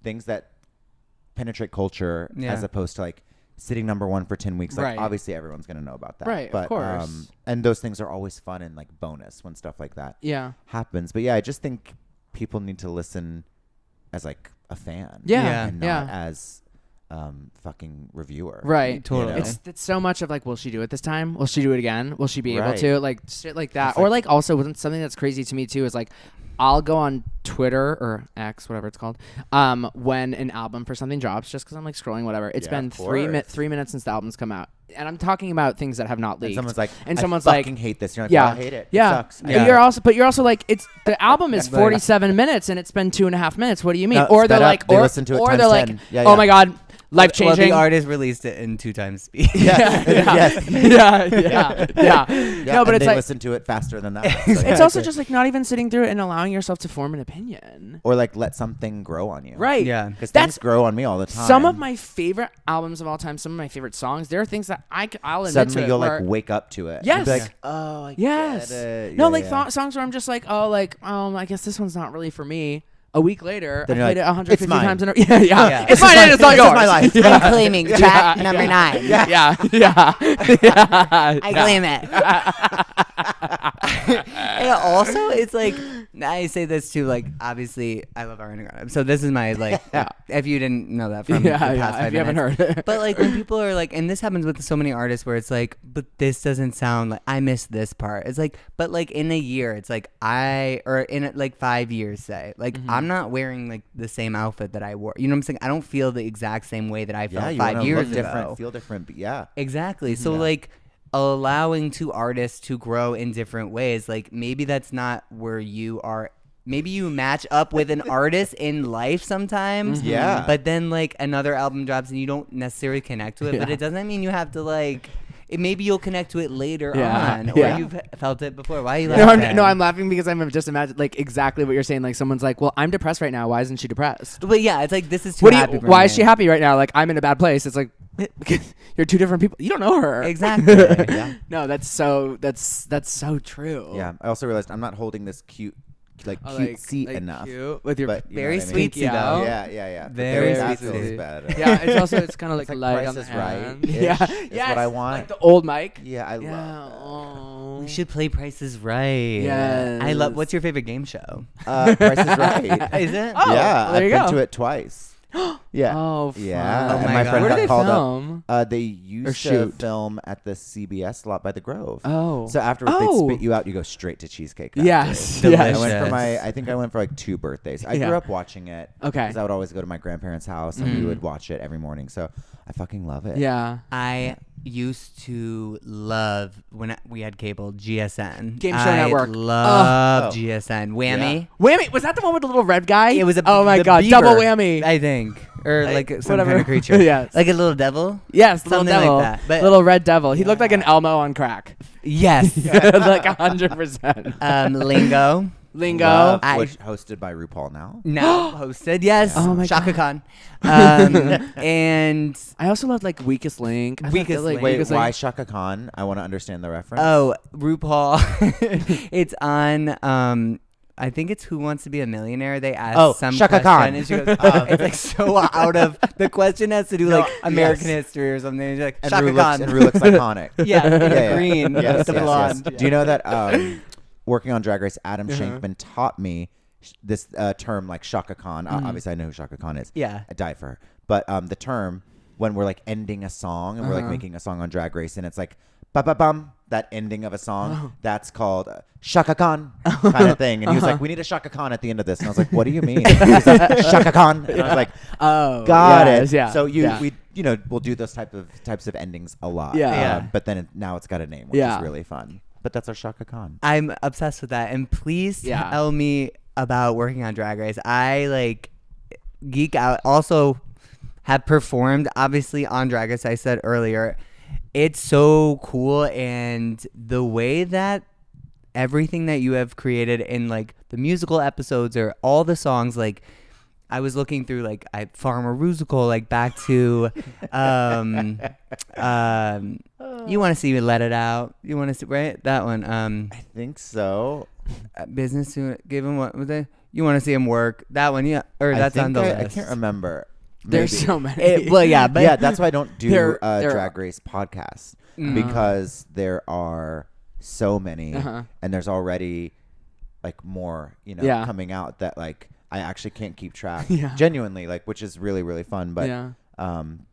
things that penetrate culture, as opposed to sitting number one for 10 weeks. Right. Obviously everyone's going to know about that. Right, of But, course. and those things are always fun and bonus when stuff like that Yeah. happens. But yeah, I just think people need to listen as a fan. Yeah. Yeah. And not as fucking reviewer. Right. Totally. It's so much of like, will she do it this time? Will she do it again? Will she be able Right. to? Like shit like that. It's Or like- like also something that's crazy to me too is like, I'll go on Twitter or X, whatever it's called, when an album for something drops, just because I'm like scrolling, whatever. It's Yeah, been of 3 course. 3 minutes since the album's come out, and I'm talking about things that have not And leaked. someone's like, and I someone's like, fucking hate this. You're like, yeah, well, I hate it. yeah. It sucks. Yeah. But you're also like, it's the album is Like- 47 minutes and it's been 2.5 minutes. What do you mean? No, Or they're sped up. like, They or listen to it or times they're like, 10. Yeah, oh yeah. my god, life Well, changing. the artist released it in 2 times speed. Yeah. Yes. Yeah. No, but and it's they like, listen to it faster than that. So, it's yeah. also just like not even sitting through it and allowing yourself to form an opinion. Or like let something grow on you. Right. Yeah. Because That's things grow on me all the time. some of my favorite albums of all time, some of my favorite songs. There are things that I'll admit Suddenly to it you'll where- like wake up to it. Yes. You'll be like, oh, I Yes. get it. No, Yeah, like yeah. songs where I'm just like, I guess this one's not really for me. A week later, Then I you're played like, it 150 "It's mine." times in a yeah. Yeah. It's mine and it's not This yours. is my life. Yeah. I'm claiming track number 9. Yeah. I claim it. And also, it's like, I say this too, like, obviously, I love Ariana Grande. So this is my, like, if you didn't know that from the past 5 If you haven't minutes. heard it. But, like, when people are like, and this happens with so many artists where it's like, but this doesn't sound like, I missed this part. It's like, but, like, in a year, it's like, or in, like, 5 years, say, like, I'm not wearing, like, the same outfit that I wore. You know what I'm saying? I don't feel the exact same way that I Yeah, felt you 5 wanna years look ago. different, feel different. But yeah. Exactly. So Yeah. like allowing two artists to grow in different ways, like maybe that's not where you are. Maybe you match up with an artist in life sometimes. Yeah. But then like another album drops and you don't necessarily connect to it. But Yeah. it doesn't mean you have to like. Maybe you'll connect to it later Yeah. on, or Yeah. you've felt it before. Why are you No, laughing? I'm laughing because I'm just imagining like exactly what you're saying. Like someone's like, "Well, I'm depressed right now. Why isn't she depressed? But yeah, it's like this is too What do happy you? for Why me. is she happy right now? Like I'm in a bad place." It's like because you're two different people. You don't know her. Exactly. Yeah. No, that's so true. Yeah. I also realized I'm not holding this cute Oh, cutesy like enough. cute with your But you know Very what I mean? sweet, though. Yeah. But Very that sweet. feels bad. Yeah, it's also it's kind of like It's like light Price on the is Right hand. ish Yeah, is yes, what I want. Like the old mic. Yeah, I Yeah. love that. Oh. We should play Price is Right. Yes. I love. What's your favorite game show? Price is Right. Is it? Oh, yeah, there I've you been go. to it twice. Yeah. Oh, Yeah. Oh and my my God. friend Where do got they called film? up. They used to shoot? film at the CBS lot by the Grove. Oh. So afterwards Oh. they spit you out. You go straight to Cheesecake Factory. Yes. Delicious. I Yes. went for I think I went for like 2 birthdays. I Yeah. grew up watching it. Okay. Because I would always go to my grandparents' house and we would watch it every morning. So I fucking love it. Yeah. I used to love when we had cable GSN. Game Show I Network. Love Oh. GSN. Whammy. Whammy. Was that the one with the little red guy? It was a Oh my the god, beaver, double whammy. I think, or like some whatever. kind of creature. Yes. like a little devil. Yes, the little Something like devil. that. But- little red devil. He looked like an Elmo on crack. Yes. Like 100%. Lingo. Lingo. Love, I- which hosted by RuPaul now. Now hosted. Yes. Oh my Shaka God. Khan. And I also loved like Weakest Link. I thought Weakest that, like, Link. Wait, Weakest why Link. Shaka Khan? I want to understand the reference. oh, RuPaul. It's on. I think it's Who Wants to Be a Millionaire. They ask some Shaka question, Khan. and she goes, "It's like so out of the question has to do like American history or something." And she's like, And Shaka Rue Khan. looks iconic. Yeah, in Yeah. green Yes, with the yes, blonde. yes. Do you know that working on Drag Race, Adam Shankman taught me this term like Shaka Khan. Obviously, I know who Shaka Khan is. Yeah. I died for her. But the term when we're like ending a song and we're like making a song on Drag Race and it's like ba-ba-bum, that ending of a song, that's called Shaka Khan kind of thing. And he was like, we need a Shaka Khan at the end of this. And I was like, what do you mean? He was like, Shaka Khan. And I was like, Oh, got yes, it. Yeah. So yeah. we'll do those types of endings a lot. Yeah. Yeah. But then now it's got a name, which Yeah. is really fun. But that's our Shaka Khan. I'm obsessed with that. And please Yeah. tell me about working on Drag Race. I like geek out. Also have performed obviously on Drag Race. I said earlier, it's so cool. And the way that everything that you have created in like the musical episodes or all the songs, like I was looking through like Farmer Rusical, like back to you want to see me let it out. You want to see right that one. I think so. Business give him what was it? You want to see him work that one? Yeah, or that's on the list. I can't remember. There's Maybe. so many. Well, yeah, but Yeah, that's why I don't do There Drag Race podcasts because there are so many and there's already like more, Yeah. coming out that like I actually can't keep track. Yeah. Genuinely, like, which is really, really fun. But Yeah.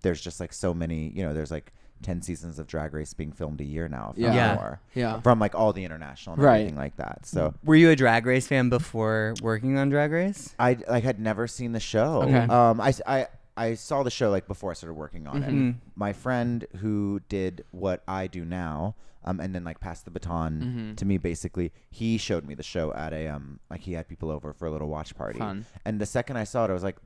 there's just like so many, there's like 10 seasons of Drag Race being filmed a year now, if Yeah. not Yeah. more. Yeah. From like all the international and Right. everything like that. So Were you a Drag Race fan before working on Drag Race? I like had never seen the show. Okay. I saw the show like before I started working on Mm-hmm. it. My friend who did what I do now, and then like passed the baton to me, basically, he showed me the show at a like he had people over for a little watch party. Fun. And the second I saw it, I was like,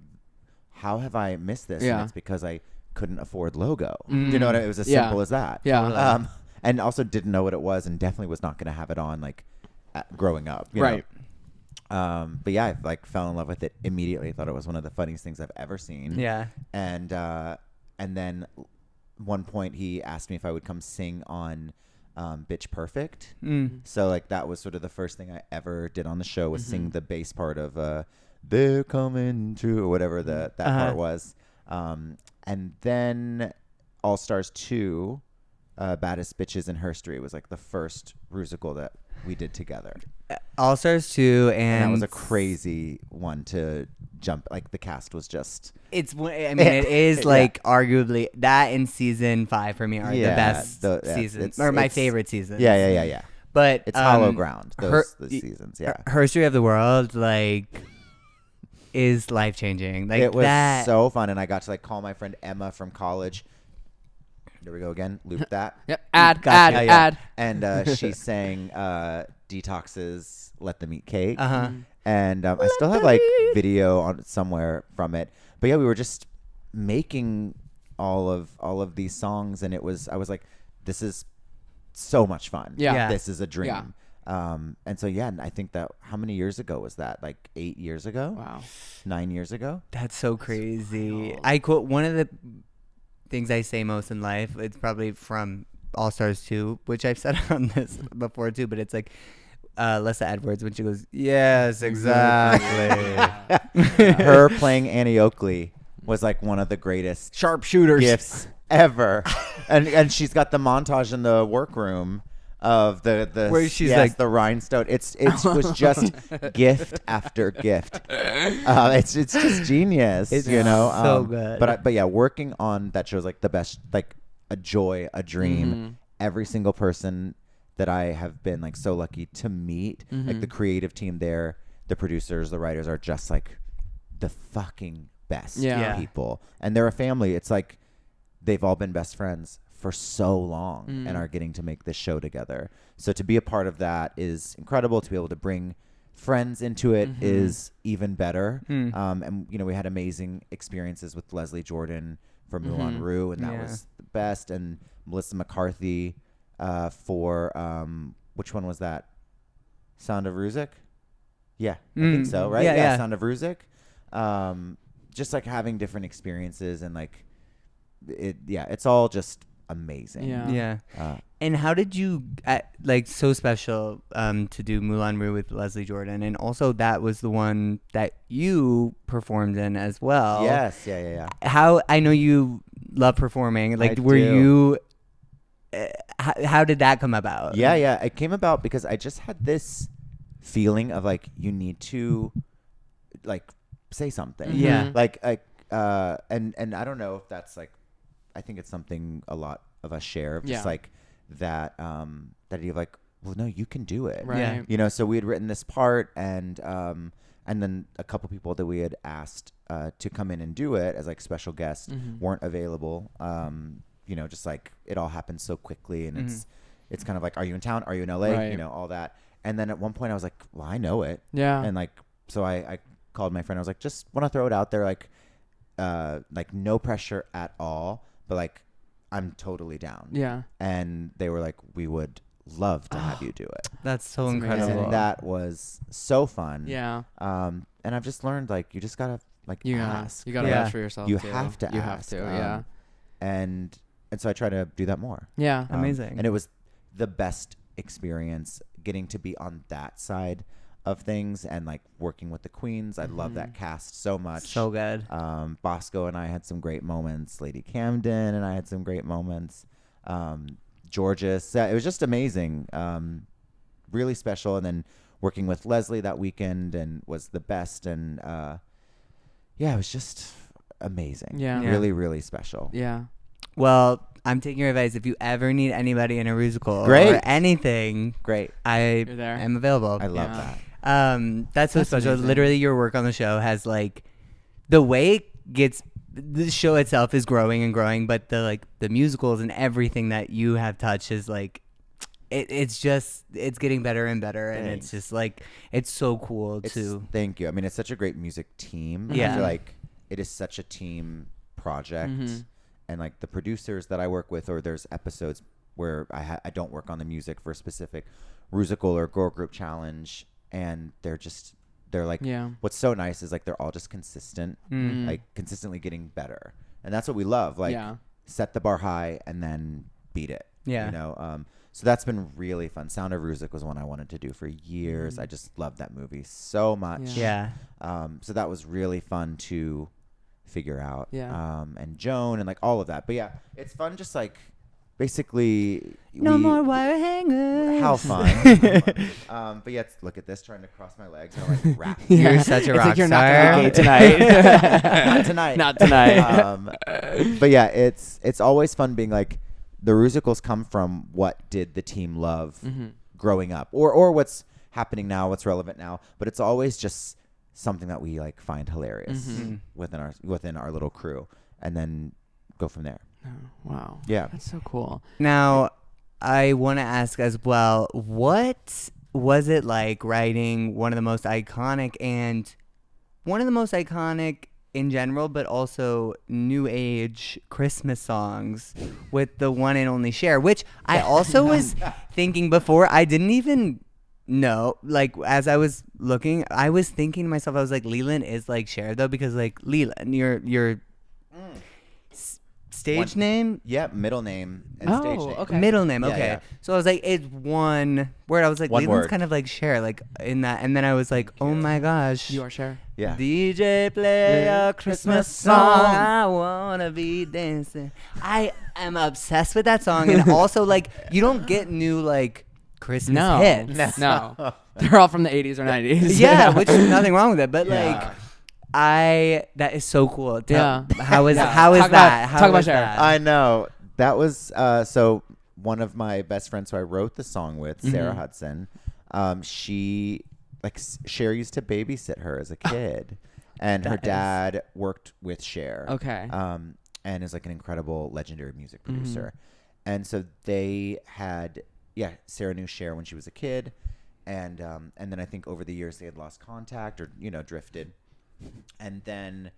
how have I missed this? Yeah. And it's because I couldn't afford Logo. You know what I mean? It was as Yeah. simple as that. Yeah. Totally. And also didn't know what it was, and definitely was not going to have it on like growing up. You know? Right. But yeah, I like fell in love with it immediately. Thought it was one of the funniest things I've ever seen. Yeah. And then one point he asked me if I would come sing on Bitch Perfect. So like that was sort of the first thing I ever did on the show, was sing the bass part of They're Coming True, or whatever that part was. And then All Stars 2, Baddest Bitches in Herstory was like the first musical that we did together. All Stars 2, And that and was a crazy one to jump. Like the cast was just it is like arguably that and season 5 for me are the best seasons, or my favorite seasons. Yeah. But It's hollow ground. Those seasons, yeah. History of the World is life changing. Like It was that. so fun, and I got to like call my friend Emma from college. There we go again. Loop that. Yep. Ad. Gotcha. Ad. And she sang Detox's "Let Them Eat Cake." Uh-huh. And I still have like video on somewhere from it. But yeah, we were just making all of these songs, and I was like, this is so much fun. Yeah. This is a dream. Yeah. And so yeah, and I think that, how many years ago was that? Like 8 years ago? Wow. 9 years ago? That's so crazy. I quote one of the things I say most in life. It's probably from All Stars 2, which I've said on this before too. But it's like Lessa Edwards when she goes, "Yes, exactly." Her playing Annie Oakley was like one of the greatest Sharpshooters gifts ever. And she's got the montage in the workroom of the Where she's yes, like- the rhinestone. It was just gift after gift. It's just genius. It's you know, so good. But yeah, working on that show is like the best, like a joy, a dream. Every single person that I have been like so lucky to meet, like the creative team there, the producers, the writers are just like the fucking best Yeah. people, and they're a family. It's like they've all been best friends for so long and are getting to make this show together. So to be a part of that is incredible. To be able to bring friends into it is even better. And you know, we had amazing experiences with Leslie Jordan from Moulin Rouge, and that Yeah. was the best. And Melissa McCarthy for which one was that? Sound of Ruzik? Yeah, I think so, right? Yeah. Sound of Ruzik. Just like having different experiences, and like it's all just amazing. Yeah. And how did you like so special to do Moulin Rouge with Leslie Jordan, and also that was the one that you performed in as well. Yes. Yeah. How I know you love performing. Like, I were do. you? How did that come about? Yeah. It came about because I just had this feeling of like, you need to like say something. Yeah. And I don't know if that's like, I think it's something a lot of us share, just Yeah. like that idea of like, well, no, you can do it. Right. Yeah. You know, so we had written this part, and then a couple people that we had asked to come in and do it as like special guests weren't available. You know, just like it all happened so quickly, and it's kind of like, are you in town? Are you in LA? Right. You know, all that. And then at one point I was like, well, I know it. Yeah. And like, so I called my friend. I was like, just want to throw it out there, like no pressure at all, but like, I'm totally down. Yeah. And they were like, we would love to have you do it. That's so That's amazing. incredible. And that was so fun. Yeah. And I've just learned, like, you just gotta like You ask. gotta Yeah. vouch for yourself. You too. have to You ask. have to. Yeah. And so I try to do that more. Yeah. Amazing. And it was the best experience getting to be on that side of things, and like working with the queens. I love that cast so much. So good. Bosco and I had some great moments. Lady Camden and I had some great moments. Georges, it was just amazing. Really special. And then working with Leslie that weekend and was the best. And yeah, it was just amazing. Yeah. Yeah. Really, really special. Yeah. Well, I'm taking your advice. If you ever need anybody in a musical Great. or anything, Great. I You're there. am available. I love Yeah. that. That's so That's special. amazing. Literally, your work on the show has like the way it gets. The show itself is growing and growing, but the musicals and everything that you have touched is like, it's getting better and better, and it's just like it's so cool to. Thank you. I mean, it's such a great music team. Yeah. I feel like it is such a team project, and like the producers that I work with, or there's episodes where I don't work on the music for a specific musical or girl group challenge, and they're like, what's so nice is like they're all just consistent, like consistently getting better, and that's what we love. Like set the bar high and then beat it. Yeah. You know. So that's been really fun. Sound of Music was one I wanted to do for years. I just loved that movie so much. Yeah. So that was really fun to figure out. Yeah. And Joan and like all of that. But yeah, it's fun. Just like basically No more wire hangers. How fun. But yeah, look at this, trying to cross my legs and like rap. You're such a It's rock like you're star. not gonna be gay tonight. Not tonight. Not tonight. But yeah, it's always fun being like, the musicals come from what did the team love growing up, or what's happening now, what's relevant now. But it's always just something that we like find hilarious within our little crew, and then go from there. Oh, wow. Yeah. That's so cool. Now, I want to ask as well, what was it like writing one of the most iconic in general, but also new age Christmas songs with the one and only Cher, which I also was thinking before. I didn't even know, like, as I was looking, I was thinking to myself, I was like, Leland is like Cher though, because like Leland, your stage name? Yeah, middle name and stage name. Okay. Middle name, Yeah, okay. yeah. So I was like, it's one word. I was like, One Leland's word. kind of like Cher, like in that. And then I was like, oh my gosh. You are Cher. Yeah. DJ play a Christmas song. I wanna be dancing. I am obsessed with that song, and also like you don't get new like Christmas hits. No. They're all from the 80s or 90s. Yeah, which is nothing wrong with it, but Yeah. like that is so cool. Yeah. How is Yeah. how is Talk that? about- How talk about is Cher. that? I know. That was so one of my best friends who I wrote the song with, Sarah Hudson. She Cher used to babysit her as a kid, and her dad worked with Cher. Okay. And is like an incredible, legendary music producer. And so they had, Sarah knew Cher when she was a kid, and then I think over the years they had lost contact or drifted, and then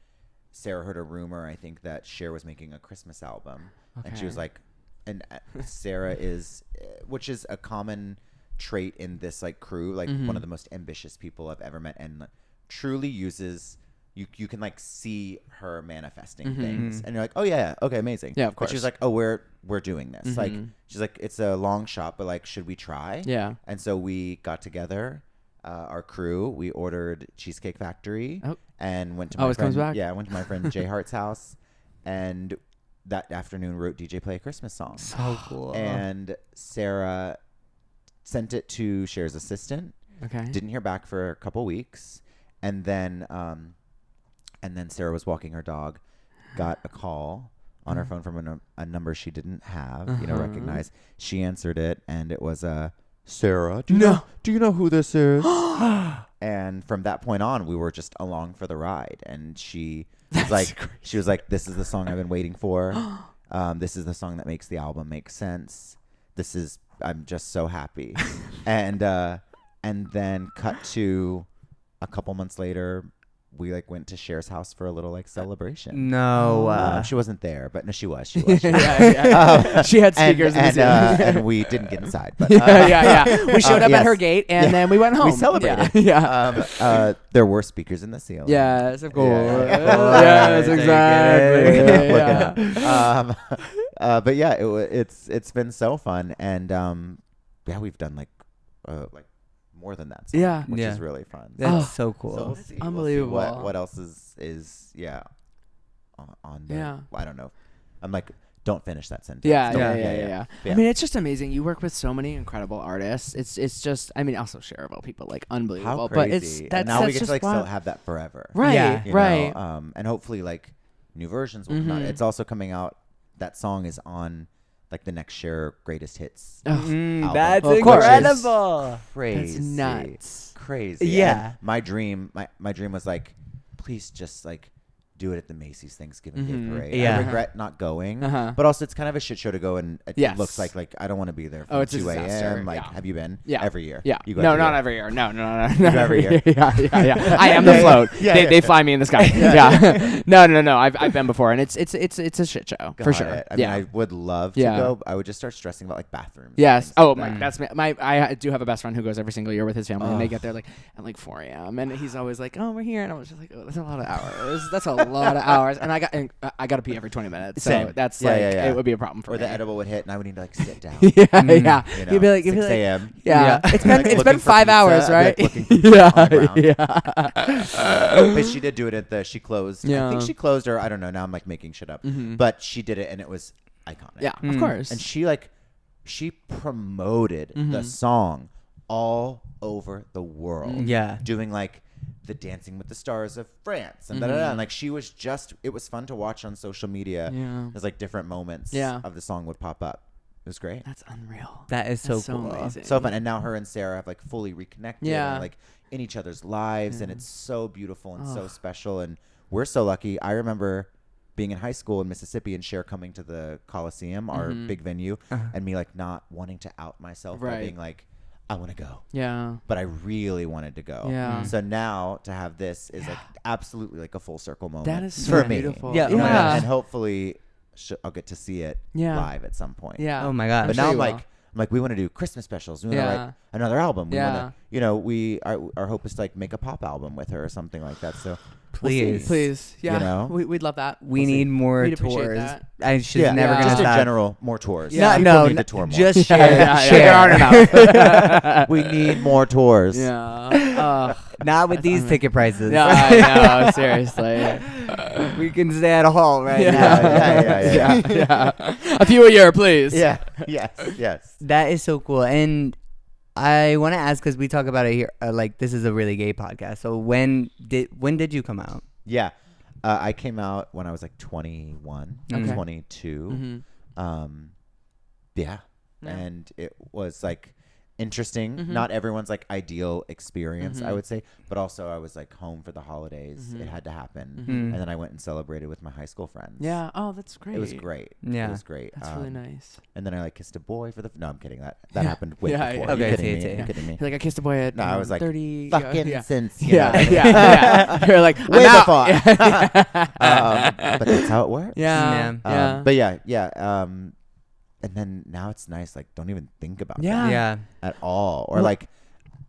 Sarah heard a rumor, I think, that Cher was making a Christmas album, and she was like, and Sarah is, which is a common trait in this like crew, like one of the most ambitious people I've ever met, and truly uses. You can like see her manifesting things, and you're like, oh yeah, okay, amazing. Yeah, of But she's course. like, oh, we're doing this. Like, she's like, it's a long shot, but like, should we try? Yeah. And so we got together, our crew. We ordered Cheesecake Factory, and went to my Always friend. comes back. Yeah, went to my friend Jay Hart's house, and that afternoon wrote DJ Play a Christmas song. So cool. And Sarah sent it to Cher's assistant. Okay. Didn't hear back for a couple weeks, and then Sarah was walking her dog, got a call on her phone from a number she didn't have, recognize. She answered it, and it was Sarah. Do you know who this is? And from that point on, we were just along for the ride. And she was like, "This is the song I've been waiting for. This is the song that makes the album make sense. I'm just so happy." And then cut to a couple months later, we like went to Cher's house for a little like celebration. No. She wasn't there, but no, she was. She had speakers in the and we didn't get inside. But, yeah. We showed up at her gate, and then we went home. we celebrated. Yeah. There were speakers in the ceiling. Yes, of course. Yeah. Yes, exactly. Look it up. But yeah, it's been so fun, and we've done like more than that song, which is really fun. That's so cool. So we'll see unbelievable. what else is on there. Yeah. I don't know. I'm like, don't finish that sentence. Yeah. I mean, it's just amazing. You work with so many incredible artists. It's just, I mean, also shareable people, like unbelievable. How crazy. But and now we get to like still have that forever. Right, Yeah. you right. know? And hopefully like new versions will come out. It's also coming out. That song is on like the next Cher greatest hits. album, That's Of course. incredible. crazy. That's nuts. Crazy. Yeah. And my dream was like, please just like do it at the Macy's Thanksgiving Day Parade. Yeah. I regret not going, Uh-huh. but also it's kind of a shit show to go, and it Yes. looks like I don't want to be there Oh, from it's a 2 disaster. a.m. Like, Yeah. have you been? Yeah. Every year. Yeah. You go No, every not year. every year. No. You go every year. Yeah. I am the Yeah, float. yeah, they, yeah. they fly me in the sky. Yeah. No. I've been before, and it's a shit show for Got sure. it. I mean, yeah. I would love to Yeah. go. I would just start stressing about like bathrooms. and Yes. things Oh, like that. that's I do have a best friend who goes every single year with his family, and they get there like at like 4 a.m. and he's always like, "Oh, we're here," and I was just like, "Oh, that's a lot of hours. That's a lot of hours." And I got to pee every 20 minutes, so Same. that's Yeah, like yeah, yeah. it would be a problem for Or me. the edible would hit, and I would need to like sit down. yeah. You know, You'd be like, 6 a.m. Yeah. Yeah. It's been Like, it's looking been for 5 hours, pizza, I'd right? be, like, looking for pizza on the yeah. ground. But she did do it at she closed. I Yeah. think she closed, or I don't know. Now I'm like making shit up. But she did it, and it was iconic. Yeah, of course. And she promoted the song all over the world. Yeah. Doing like the Dancing with the Stars of France and da-da-da. And like she was it was fun to watch on social media. Yeah. As like different moments Yeah. of the song would pop up. It was great. That's unreal. That is so That's so cool. amazing. So fun. And now her and Sarah have like fully reconnected. Yeah. And like in each other's lives, and it's so beautiful and so special. And we're so lucky. I remember being in high school in Mississippi and Cher coming to the Coliseum, our big venue, and me like not wanting to out myself by Right. being like, I want to go. Yeah. But I really wanted to go. Yeah. So now to have this is like absolutely like a full circle moment. That is for so me. beautiful. Yeah. You know, Yeah. and hopefully I'll get to see it Yeah. live at some point. Yeah. Oh my gosh. But sure now you I'm will. like, we want to do Christmas specials. We want to Yeah. write another album. We Yeah. want to, our hope is to like make a pop album with her or something like that. So Please. Please. Yeah. You know? We'd love that. We We'll see. need more We'd appreciate tours. that. She's yeah, never Yeah. gonna just in stop. general, more tours. No, People no, need no, to tour more. just Yeah, share. yeah, share. there aren't enough. We need more tours. Yeah. Not with these ticket prices. No, I know. Seriously. We can stay at a hall right Yeah. now. Yeah. A few a year, please. Yeah. Yes. That is so cool. And I want to ask, because we talk about it here, like this is a really gay podcast. So when did you come out? Yeah. I came out when I was like 21, Okay. 22. Yeah. And it was like interesting. Not everyone's like ideal experience, I would say, but also I was like home for the holidays. It had to happen. And then I went and celebrated with my high school friends. Yeah. Oh, that's great. It was great. Yeah. It was great. That's really nice. And then I like kissed a boy for the no, I'm kidding. That happened way Yeah, before. yeah. Are you Okay, kidding me? see, Are you kidding me? You're like, I kissed a boy at No, I was like 30. fucking yeah. since you know. Yeah. You're like, Way I'm before. out. But that's how it works. Yeah. Yeah. But yeah. And then now it's nice. Like, don't even think about Yeah. Yeah. that at all. Or like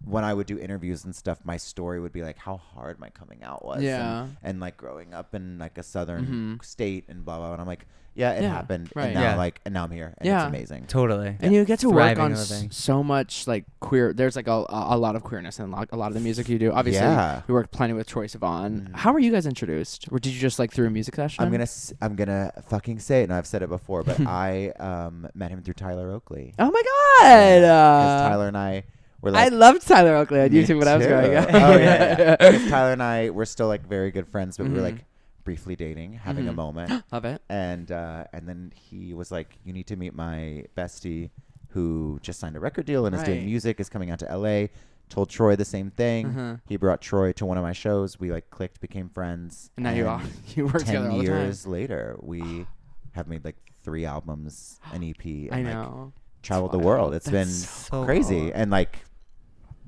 when I would do interviews and stuff, my story would be like how hard my coming out was. Yeah. And like growing up in like a southern state and blah blah. And I'm like, yeah, it Yeah, happened. right. And now Yeah. and now I'm here. And Yeah. it's amazing. Totally. And you get to work Thriving on living. so much like queer. There's like a lot of queerness in a lot of the music you do. Obviously, Yeah. we worked plenty with Troye Sivan. How were you guys introduced? Or did you just like through a music session? I'm gonna fucking say it, and I've said it before, but I met him through Tyler Oakley. Oh my god! Because Tyler and I were like, I loved Tyler Oakley on Me YouTube when I was too. growing up. Oh yeah. 'Cause Tyler and I were still like very good friends, but we were Mhm. like briefly dating, having a moment, Love it. and then he was like, "You need to meet my bestie, who just signed a record deal and is doing Right. music, is coming out to LA." Told Troy the same thing. He brought Troy to one of my shows. We like clicked, became friends, And now you work together 10 all the time. years later, we have made like 3 albums, an EP, and I like know. traveled the wild. world. It's been so crazy cool. and like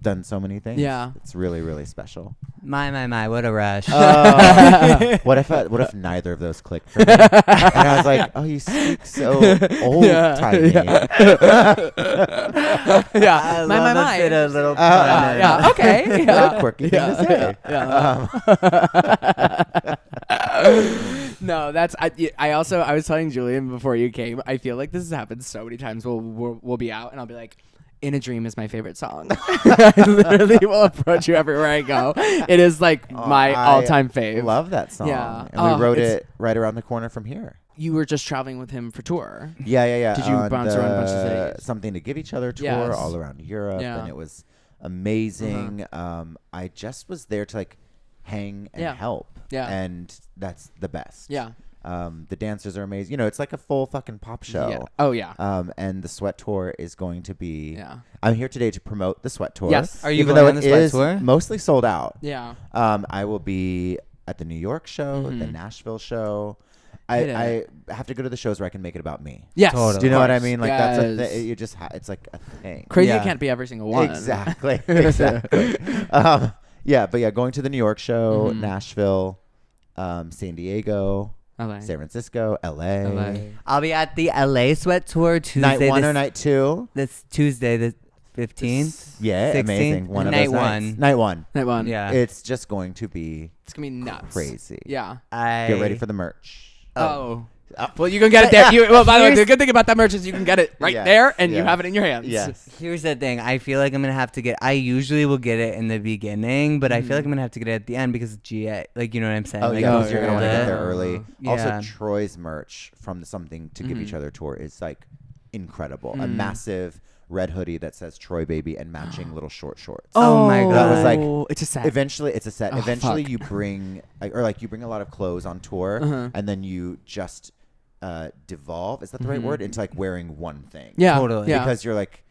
done so many things. Yeah. It's really, really special. My, what a rush. What if neither of those clicked for me? And I was like, oh, you speak so old timey. Yeah. I my, love my. a bit of little pun in. Yeah. Okay. What a quirky thing to say. No, that's I was telling Julian before you came. I feel like this has happened so many times. We'll be out and I'll be like, "In a Dream" is my favorite song. I literally will approach you everywhere I go. It is like my all-time fave. Love that song. Yeah. And we wrote it's- it right around the corner from here. You were just traveling with him for tour. Yeah. Did you on bounce around a bunch of the cities? Something to Give Each Other tour Yes. all around Europe, Yeah. and it was amazing. I just was there to like hang and Yeah. help. Yeah. And that's the best. Yeah. The dancers are amazing. You know, it's like a full fucking pop show. Yeah. Oh yeah. And the Sweat Tour is going to be. Yeah. I'm here today to promote the Sweat Tour. Yes. Are you even going though on it the Sweat is Tour? mostly sold out. Yeah. I will be at the New York show, the Nashville show. I have to go to the shows where I can make it about me. Yes. Totally. Do you know what I Of course. mean? Like that's a Yes. thing. You just it's like a thing. Crazy Yeah. it can't be every single one. Exactly. Exactly. Yeah, but yeah, going to the New York show, Nashville, San Diego, LA. San Francisco, LA. LA. I'll be at the LA Sweat Tour Tuesday. Night one this, or night two? This Tuesday, the 15th. Yeah, 16th? amazing. One of Night those nights. one. Night one. That one. Yeah. It's just going to be It's gonna be nuts. crazy. Yeah. Get ready for the merch. Oh. Well, you can get it there. Well, by the way, the good thing about that merch is you can get it right Yes, there, and you yes. have it in your hands. Yes. Here's the thing. I feel like I'm gonna have to get. I usually will get it in the beginning, but I feel like I'm gonna have to get it at the end because GA. Like, you know what I'm saying? Oh, like, yeah, oh, because you're going to want to yeah. get there early. Yeah. Also, Troy's merch from the Something to Give Each Other tour is like incredible. A massive red hoodie that says Troy Baby and matching little short shorts. Oh my God. That was like it's a set. Eventually, it's a set. Oh, Eventually, fuck. you bring you bring a lot of clothes on tour, and then you just devolve. Is that the right word? Into like wearing one thing. Yeah. Totally. Yeah. Because you're like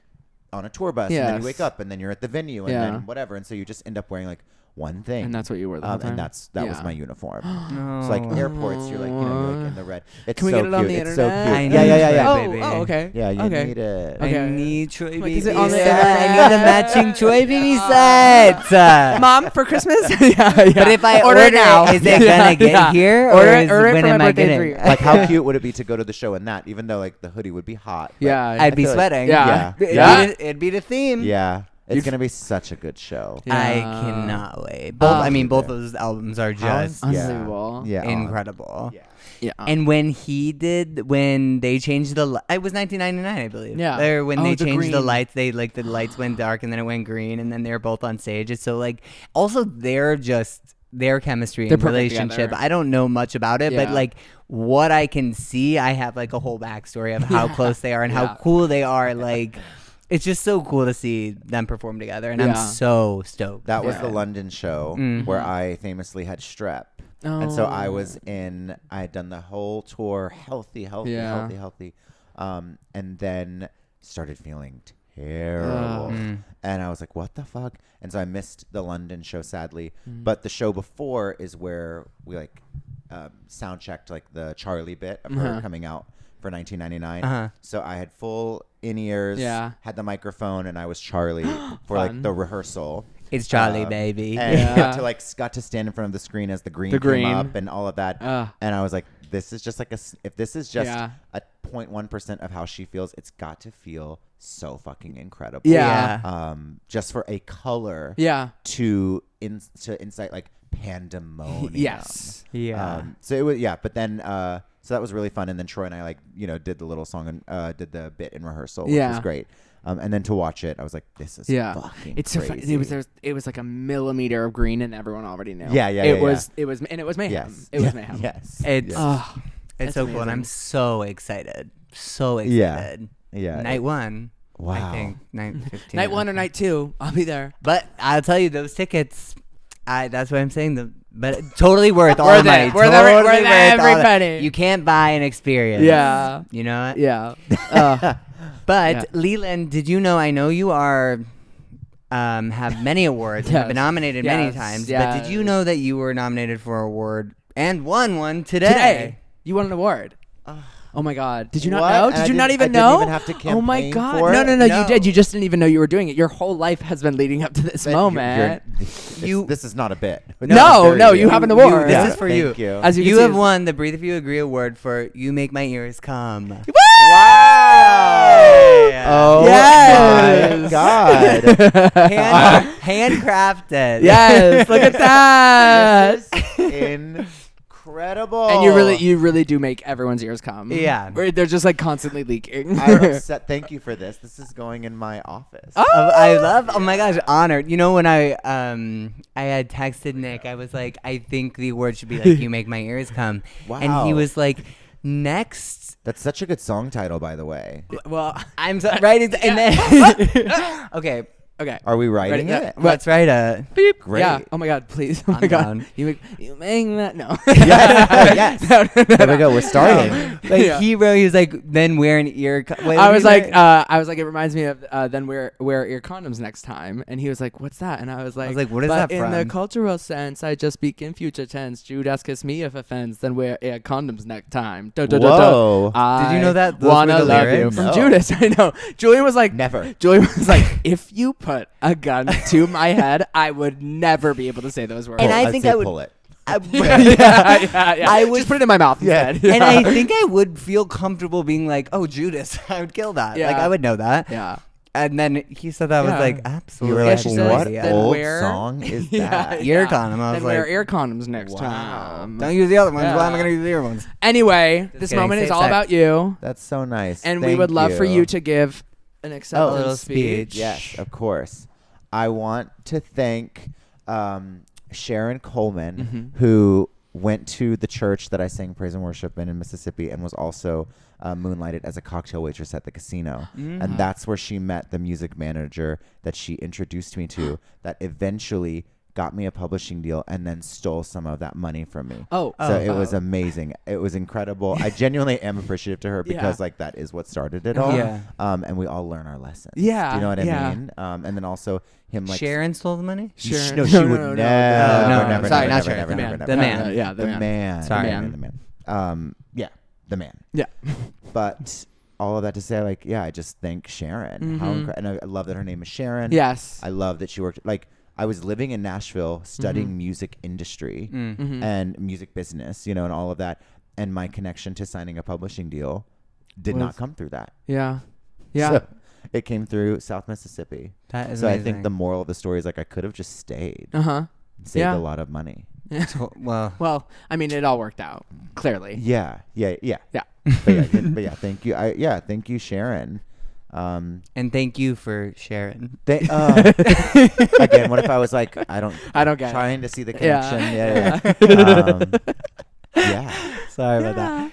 on a tour bus, and then you Yes. wake up, and then you're at the venue, and Yeah. then whatever, and so you just end up wearing like one thing. And that's what you wore the whole time? And that was Yeah. my uniform. No. So like airports, you're like you're like in the red. It's Can we so get it on cute. the It's so internet? cute. I Yeah, need yeah, yeah, yeah. Troy Baby. Okay. Yeah, you Okay. need it. Okay. I need Troy Like, Baby is it on the set. I internet? need a matching Troy Baby set. Mom, for Christmas? yeah. But if I order it now, is it gonna get here? Order or it, is, order it when for my am I birthday getting? treat. Like how cute would it be to go to the show in that? Even though like the hoodie would be hot. but- Yeah. I'd be feel like- sweating. Yeah. Yeah. Yeah. It'd be the theme. Yeah. It's gonna be such a good show. I Yeah. cannot wait. Both. I mean, both those albums are just Unbelievable. Yeah. incredible. Yeah. Yeah. And when they changed it was 1999, I believe. Yeah. Or when Oh, they the changed the green. lights, the lights went dark and then it went green, and then they were both on stage. It's so like, also their chemistry They're and perfect relationship. together. I don't know much about it, but Yeah. like what I can see, I have like a whole backstory of how close they are and Yeah. how cool they are. Like, it's just so cool to see them perform together, and I'm Yeah. so stoked. That was Yeah. the London show Mhm. where I famously had strep. And so I Oh. I had done the whole tour healthy, Yeah. and then started feeling terrible. And I was like, what the fuck? And so I missed the London show, sadly. But the show before is where we like sound checked like the Charlie bit of her coming out for 1999. So I had full in-ears, Yeah. had the microphone, and I was Charlie for like Fun. the rehearsal. It's Charlie, baby. And Yeah. got to stand in front of the screen as the green The green. came up and all of that. And I was like, this is just like if this is just Yeah. a 0.1% of how she feels, it's got to feel so fucking incredible. Yeah. Just for a color Yeah. to incite like pandemonium. Yes. Yeah. So it was but then so that was really fun, and then Troy and I did the little song and did the bit in rehearsal, which Yeah. was great. And then to watch it, I was like, this is fucking It's so crazy. it was like a millimeter of green, and everyone already knew. Yeah, yeah, It yeah, was mayhem. Yes. It was mayhem. Yes. It's Oh, it's that's so cool, and I'm amazing. so excited. So Yeah. excited. Yeah. Night one. Wow. I think night 15. Night 1 or night 2, I'll be there. But I'll tell you, those tickets. That's what I'm saying. But totally worth all Worth the money. it. Worth Totally worth worth every all the- penny. You can't buy an experience. Yeah. You know what? Yeah. But Yeah. Leland, did you know? I know you are. Have many awards and have been Yes. nominated many Yes. times. But did you Yes. know that you were nominated for an award and won one today? Today, you won an award. Oh my God! Did you not What? know? And Did I you not didn't- even I didn't know? even have to Oh my campaign God! for No, it? no, no, No. you did. You just didn't even know you were doing it. Your whole life has been leading up to this But moment. this is not a bit. No, Very you good. have an award. This Yeah, is for thank you. you. As you, You can have see, won the Breathe If You Agree award for You Make My Ears Come. Oh Yes. my God. Handcrafted. Yes, look at that. Incredible. And you really do make everyone's ears come. Yeah. Where they're just like constantly leaking. I'm upset. Thank you for this. This is going in my office. I love. Oh my gosh, honored. You know, when I had texted Nick, I was like, I think the award should be like You Make My Ears Come. And he Wow. was like, next. That's such a good song title, by the way. Well, I'm so, right. And then okay. Okay. Are we writing Ready? it? Let's write a. Beep. Great. Yeah. Oh my God, please. Oh I'm my God. down. You make that no. Yes. No, no, no, There we no. go. We're starting. Like Yeah. he wrote, he was like, then wear an ear. I was like, it reminds me of then wear ear condoms next time. And he was like, what's that? And I was like, what is but that in the from? cultural sense, I just speak in future tense. Jude asks me if offends, then wear ear condoms next time. Whoa. Did you know that? Those Wanna were the love you lyrics? from No. Judas. I know. Julian was like, Never. Julian was like, if you put a gun to my head, I would never be able to say those words. And I I'd think say I would- pull it. yeah. I would- just put it in my mouth Yeah. instead. And I think I would feel comfortable being like, oh, Judas, I would kill that. Like, Yeah. I would know that. yeah. And then he said that I was Yeah. like, You absolutely. were Yeah, like, she said, what then old wear- song is Yeah. that? Ear condom. I was Then wear like, ear condoms next Wow. time. don't use the other ones. Yeah. Why am I going to use the ear ones? Anyway, this kidding. moment is Safe all sex. about you, That's so nice. and we Thank would love for you to give an acceptance little speech. speech. Yes, of course. I want to thank Sharon Coleman, who went to the church that I sang praise and worship in Mississippi and was also moonlighted as a cocktail waitress at the casino. And that's where she met the music manager that she introduced me to that eventually got me a publishing deal and then stole some of that money from me. Oh, So it was amazing. It was incredible. I genuinely am appreciative to her because Yeah. like that is what started it all. Yeah. And we all learn our lessons. Yeah, Do you know what yeah. I mean? And then also him like Sharon stole the money? Sure. No, she would never, no. never, Sorry, never, not never, Sharon. never, The never, man. never. The man. Yeah, The man. Sorry. The man. Yeah, the man. Yeah. But all of that to say, like, yeah, I just thank Sharon. And I love that her name is Sharon. Yes. I love that she worked. Like, I was living in Nashville studying music industry and music business, you know, and all of that. And my connection to signing a publishing deal did not come through that. Yeah. Yeah. So it came through South Mississippi. That is So amazing. I think the moral of the story is like I could have just stayed, Uh-huh. saved Yeah. a lot of money. Well, Well, I mean, it all worked out, clearly. Yeah. Yeah. But yeah, thank you. Thank you, Sharon. and thank you for Sharon. Again, what if I was like, I don't get it. trying to see the Yeah. connection? Yeah. Sorry about that.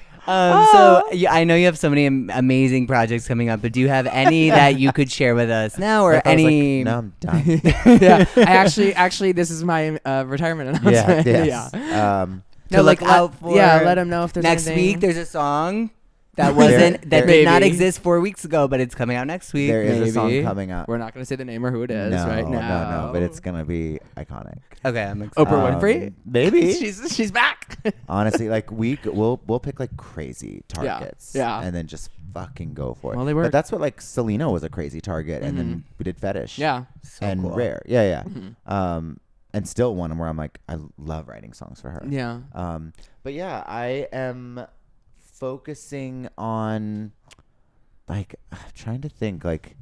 So I know you have so many amazing projects coming up, but do you have any that you could share with us now, or If I was like, any? no, I'm done. Yeah. I actually, this is my retirement announcement. Yes. Yeah. To look out for. Yeah, let him know if there's next anything. week. There's a song that wasn't there- did not maybe. exist 4 weeks ago, but it's coming out next week. There is a song maybe. coming out. We're not going to say the name or who it is no, right now. no, but it's gonna be iconic. Okay, I'm excited. Oprah Winfrey? Maybe. She's back. Honestly, like we'll pick like crazy targets. Yeah. And then just fucking go for it. Well, they But work. that's what like Selena was a crazy target, and then we did Fetish. Yeah. and cool. Rare. Yeah. And still one where I'm like, I love writing songs for her. Yeah. But yeah, I am focusing on like trying to think like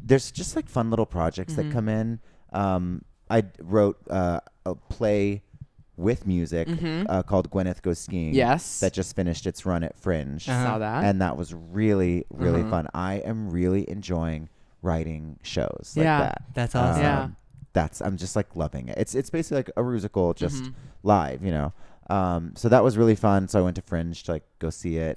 there's just like fun little projects that come in. I wrote a play with music called Gwyneth Goes Skiing. Yes. That just finished its run at Fringe. Saw that. And that was really, really fun. I am really enjoying writing shows like Yeah. that. That's awesome. Yeah. I'm just like loving it. It's basically like a musical just live, you know. So that was really fun. So I went to Fringe to like go see it.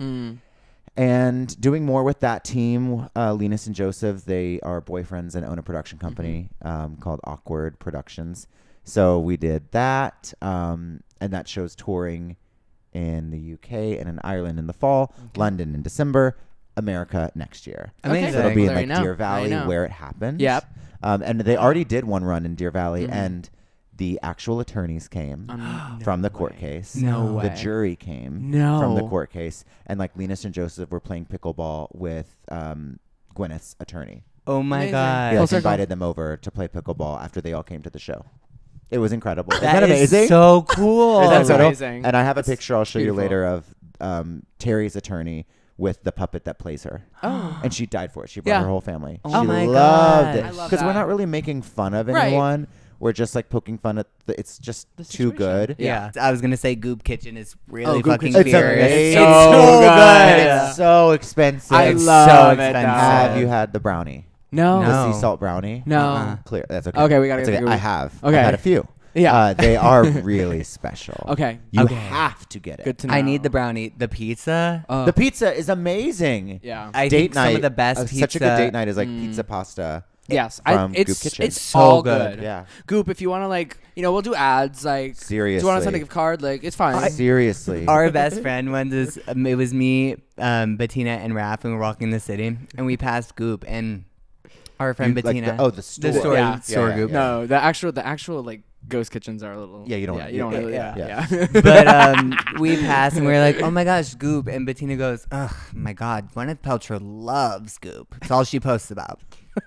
And doing more with that team, Linus and Joseph, they are boyfriends and own a production company called Awkward Productions. So we did that, and that show's touring in the UK and in Ireland in the fall, London in December, America next year. Amazing. So it'll be in There like you know. Deer Valley There you know. where it happened. Yep. And they already did one run in Deer Valley, and the actual attorneys came from the court case. No The way. jury came No. from the court case, and like Linus and Joseph were playing pickleball with Gwyneth's attorney. Oh my Amazing. god. He Full like, circle. invited them over to play pickleball after they all came to the show. It was incredible. Isn't That that is amazing? so cool. Isn't that That's incredible? amazing. And I have a That's picture I'll show you beautiful. later of Terry's attorney with the puppet that plays her. Oh. And she died for it. She brought Yeah. her whole family. Oh she my loved God. it. I love Because we're that. not really making fun of Right. anyone. We're just like poking fun at it's just The too situation. good. Yeah. I was gonna say Goop Kitchen is really Goop fucking Kitchen. It's fierce. amazing. so good. It's so expensive. I It's love so it. expensive. though. Have you had the brownie? No. No. The sea salt brownie? No. Uh-uh. Clear. That's okay. Okay, we gotta That's get the okay. I Goop. have. Okay. I've had a few. Yeah. They are really special. Okay. You Okay. have to get it. Good to know. I need the brownie. The pizza. The pizza is amazing. Yeah. I Date think night. some of the best pizza. Such a good date night is like pizza pasta. Yes, from it's Goop Kitchen. it's so All good. good. Yeah. Goop, if you want to like, we'll do ads. Like, Seriously. do you want to send a gift card? Like, it's fine. Seriously. Our best friend once is it was me, Bettina, and Raph, and we were walking the city, and we passed Goop, and our friend Like Bettina. the store. The store, Yeah. store Yeah, Goop. yeah. No, the actual like ghost kitchens are a little. Yeah, you don't. Yeah, you don't. Really, yeah. yeah. But we passed and we were like, oh my gosh, Goop. And Bettina goes, oh my God, Gwyneth Paltrow loves Goop. It's all she posts about.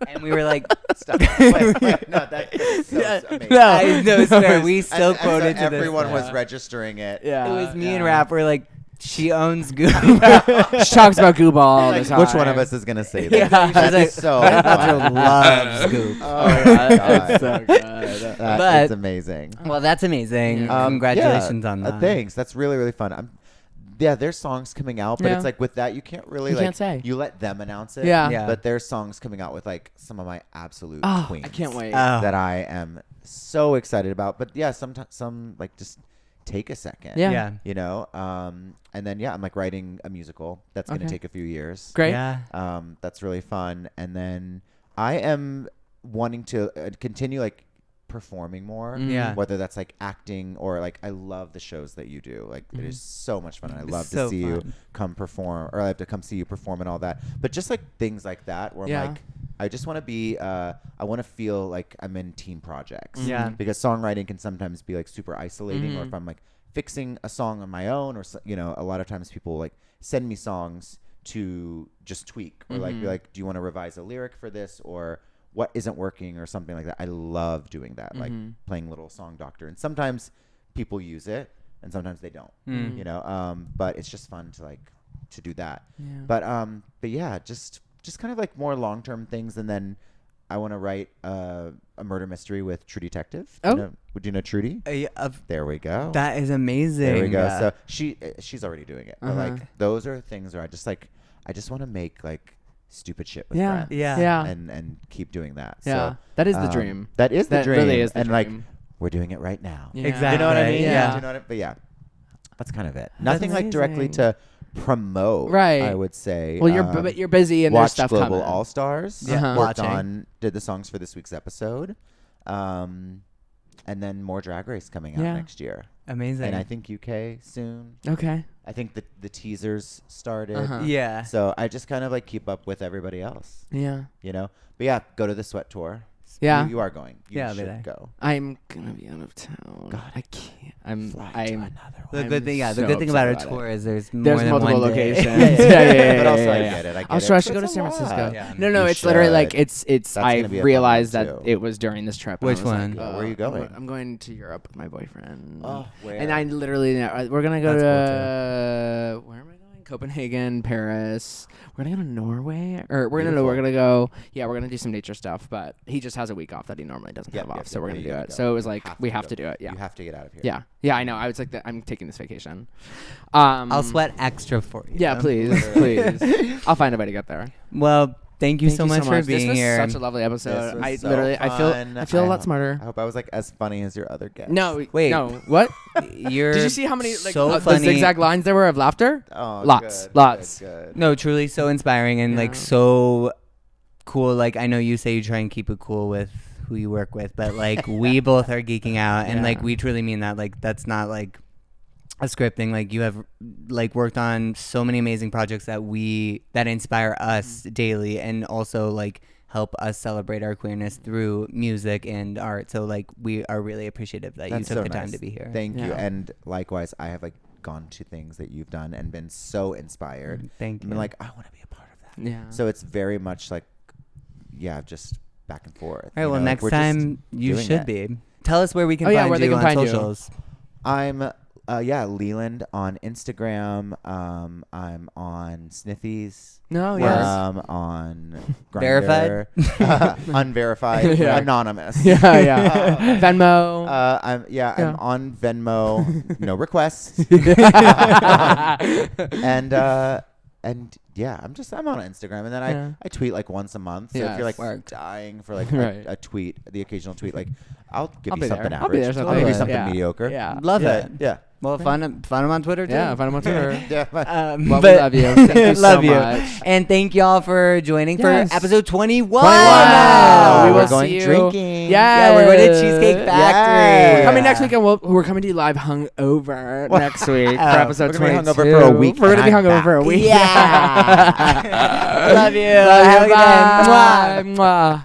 And we were like, Stop. Wait, no, that is so amazing. No. I know, it's fair. We still And quoted so to this. everyone was Yeah. registering it. Yeah. It was me and yeah. Raph. We're like, she owns Goop. She talks about Goop all the Like, time. which one of us is gonna say that? Yeah. That She's like, is so Gwyneth fun. Paltrow loves Goop. Oh my God. It's so good. But- It's amazing. Well, that's amazing. Yeah. Congratulations on that. Thanks. That's really, really fun. There's songs coming out, but Yeah. it's like with that, you can't really You like can't say. you let them announce it. Yeah. Yeah. But there's songs coming out with like some of my absolute Oh, queens. I can't wait. Oh. That I am so excited about. But yeah, sometimes some like just take a second. Yeah. Yeah. You know, and then I'm like writing a musical that's gonna Okay. take a few years. Great. Yeah. That's really fun. And then I am wanting to continue like performing more. Mm. Yeah. Whether that's like acting or like I love the shows that you do. Like it is so much fun. And I It's love so to see you fun. come perform, or I have to come see you perform and all that. But just like things like that where Yeah. I'm like, I just want to be. I want to feel like I'm in team projects. Yeah. Because songwriting can sometimes be like super isolating, or Mhm. if I'm like fixing a song on my own, or a lot of times people like send me songs to just tweak or like be Mhm. like, do you want to revise a lyric for this, or what isn't working or something like that. I love doing that, like Mhm. playing little song doctor. And sometimes people use it and sometimes they don't, Mm. you know, but it's just fun to like to do that. Yeah. But yeah, just kind of like more long-term things. And then I want to write a murder mystery with True Detective. Oh. Would you know Trudy? There we go. That is amazing. There we go. Yeah. So she's already doing it. But Uh-huh. like those are things where I just want to make like stupid shit with Yeah. friends. Yeah. Yeah. And keep doing that. Yeah. So, That is the dream. That is the That dream. really is the and like dream. we're doing it right now. Yeah. Exactly. You know what I mean? Yeah. Do you know what but yeah. That's kind of it. Nothing like directly amazing. to promote, Right. I would say. Well, but you're busy and there's watch stuff Global coming. All Stars. Yeah. Worked Watching. did the songs for this week's episode. And then more Drag Race coming out Yeah. next year. Amazing. And I think UK soon. Okay. I think the teasers started. Uh-huh. Yeah. So I just kind of like keep up with everybody else, Yeah. you know? But yeah, go to the Sweat Tour. Yeah. You are going. You Yeah, I'll be should there. go. I'm gonna be out of town. God, I can't. I'm. Fly to I'm. another The I'm good thing, so the good thing about a upset tour is there's more There's than multiple one day. locations. yeah. But also yeah, I yeah. get it. I get I it. should But go to it's San a lot. Francisco. Yeah. No, You it's literally like should. it's. That's I gonna be a fun realized one, that too. it was during this trip. and I Which was like, one? Yeah, where are you going? I'm going to Europe with my boyfriend. Oh, where? And I literally we're gonna go That's to where am I going? Copenhagen, Paris. We're gonna go to Norway, or we're Beautiful. gonna go. Yeah, we're gonna do some nature stuff. But he just has a week off that he normally doesn't Yep, have off, yep, so yep, we're yeah, gonna you do gotta it. go. So it was You like we have to do it. Yeah. You have to get out of here. Yeah. Yeah, I know. I was like, I'm taking this vacation. I'll sweat extra for you. Yeah, please, please. I'll find a way to get there. Well, thank you so much for being this here. was such a lovely This episode. was I so literally, fun. I feel a lot smarter. I hope I was like as funny as your other guests. No, Wait. no. What? You're Did you see how many like so the funny. zigzag lines there were of laughter? Oh, Lots, good, lots. Good, good. No, truly so inspiring and like Yeah. so cool. Like I know you say you try and keep it cool with who you work with, but like we both are geeking out and like Yeah. we truly mean that. Like that's not like a script thing. Like you have like worked on so many amazing projects that inspire us daily and also like help us celebrate our queerness through music and art. So like we are really appreciative that you That's took so the time nice. to be here. Thank you. Yeah. And likewise, I have like gone to things that you've done and been so inspired. Thank And you. been like, I want to be a part of that. Yeah. So it's very much like, yeah, just back and forth. All right. you Well, know, like, next we're just time you doing should it. be. Tell us where we can Oh, yeah, find where they you can on find you. socials. I'm Leland on Instagram. I'm on Sniffies. No, yes. On Verified? Grindr. Unverified. Yeah. Anonymous. yeah, yeah. Venmo. I'm Yeah. on Venmo. No requests. And yeah, I'm on Instagram, and then Yeah. I tweet like once a month. So if Yes. you're like Worked. dying for like Right. a tweet, the occasional tweet, like I'll give I'll you be something there. average. I'll be there I'll something. give you Yeah. something Yeah. mediocre. Yeah. Love yeah, it. Yeah. Well, find him on Twitter too. Yeah, find him on Twitter. Yeah. Well, we but love you. Thank you love so you. much. And thank y'all for joining Yes. for episode 21. 21. Wow. We will We're going see you. drinking. Yeah, Yeah, we're going to Cheesecake Factory. Yeah. Coming next week, and we're coming to you live hungover next week for episode we're gonna 22. be hungover for a week, We're gonna be and I'm hungover for a back. week. Yeah. Love you. Love Have a you. good day. Mwah. Bye. Mwah.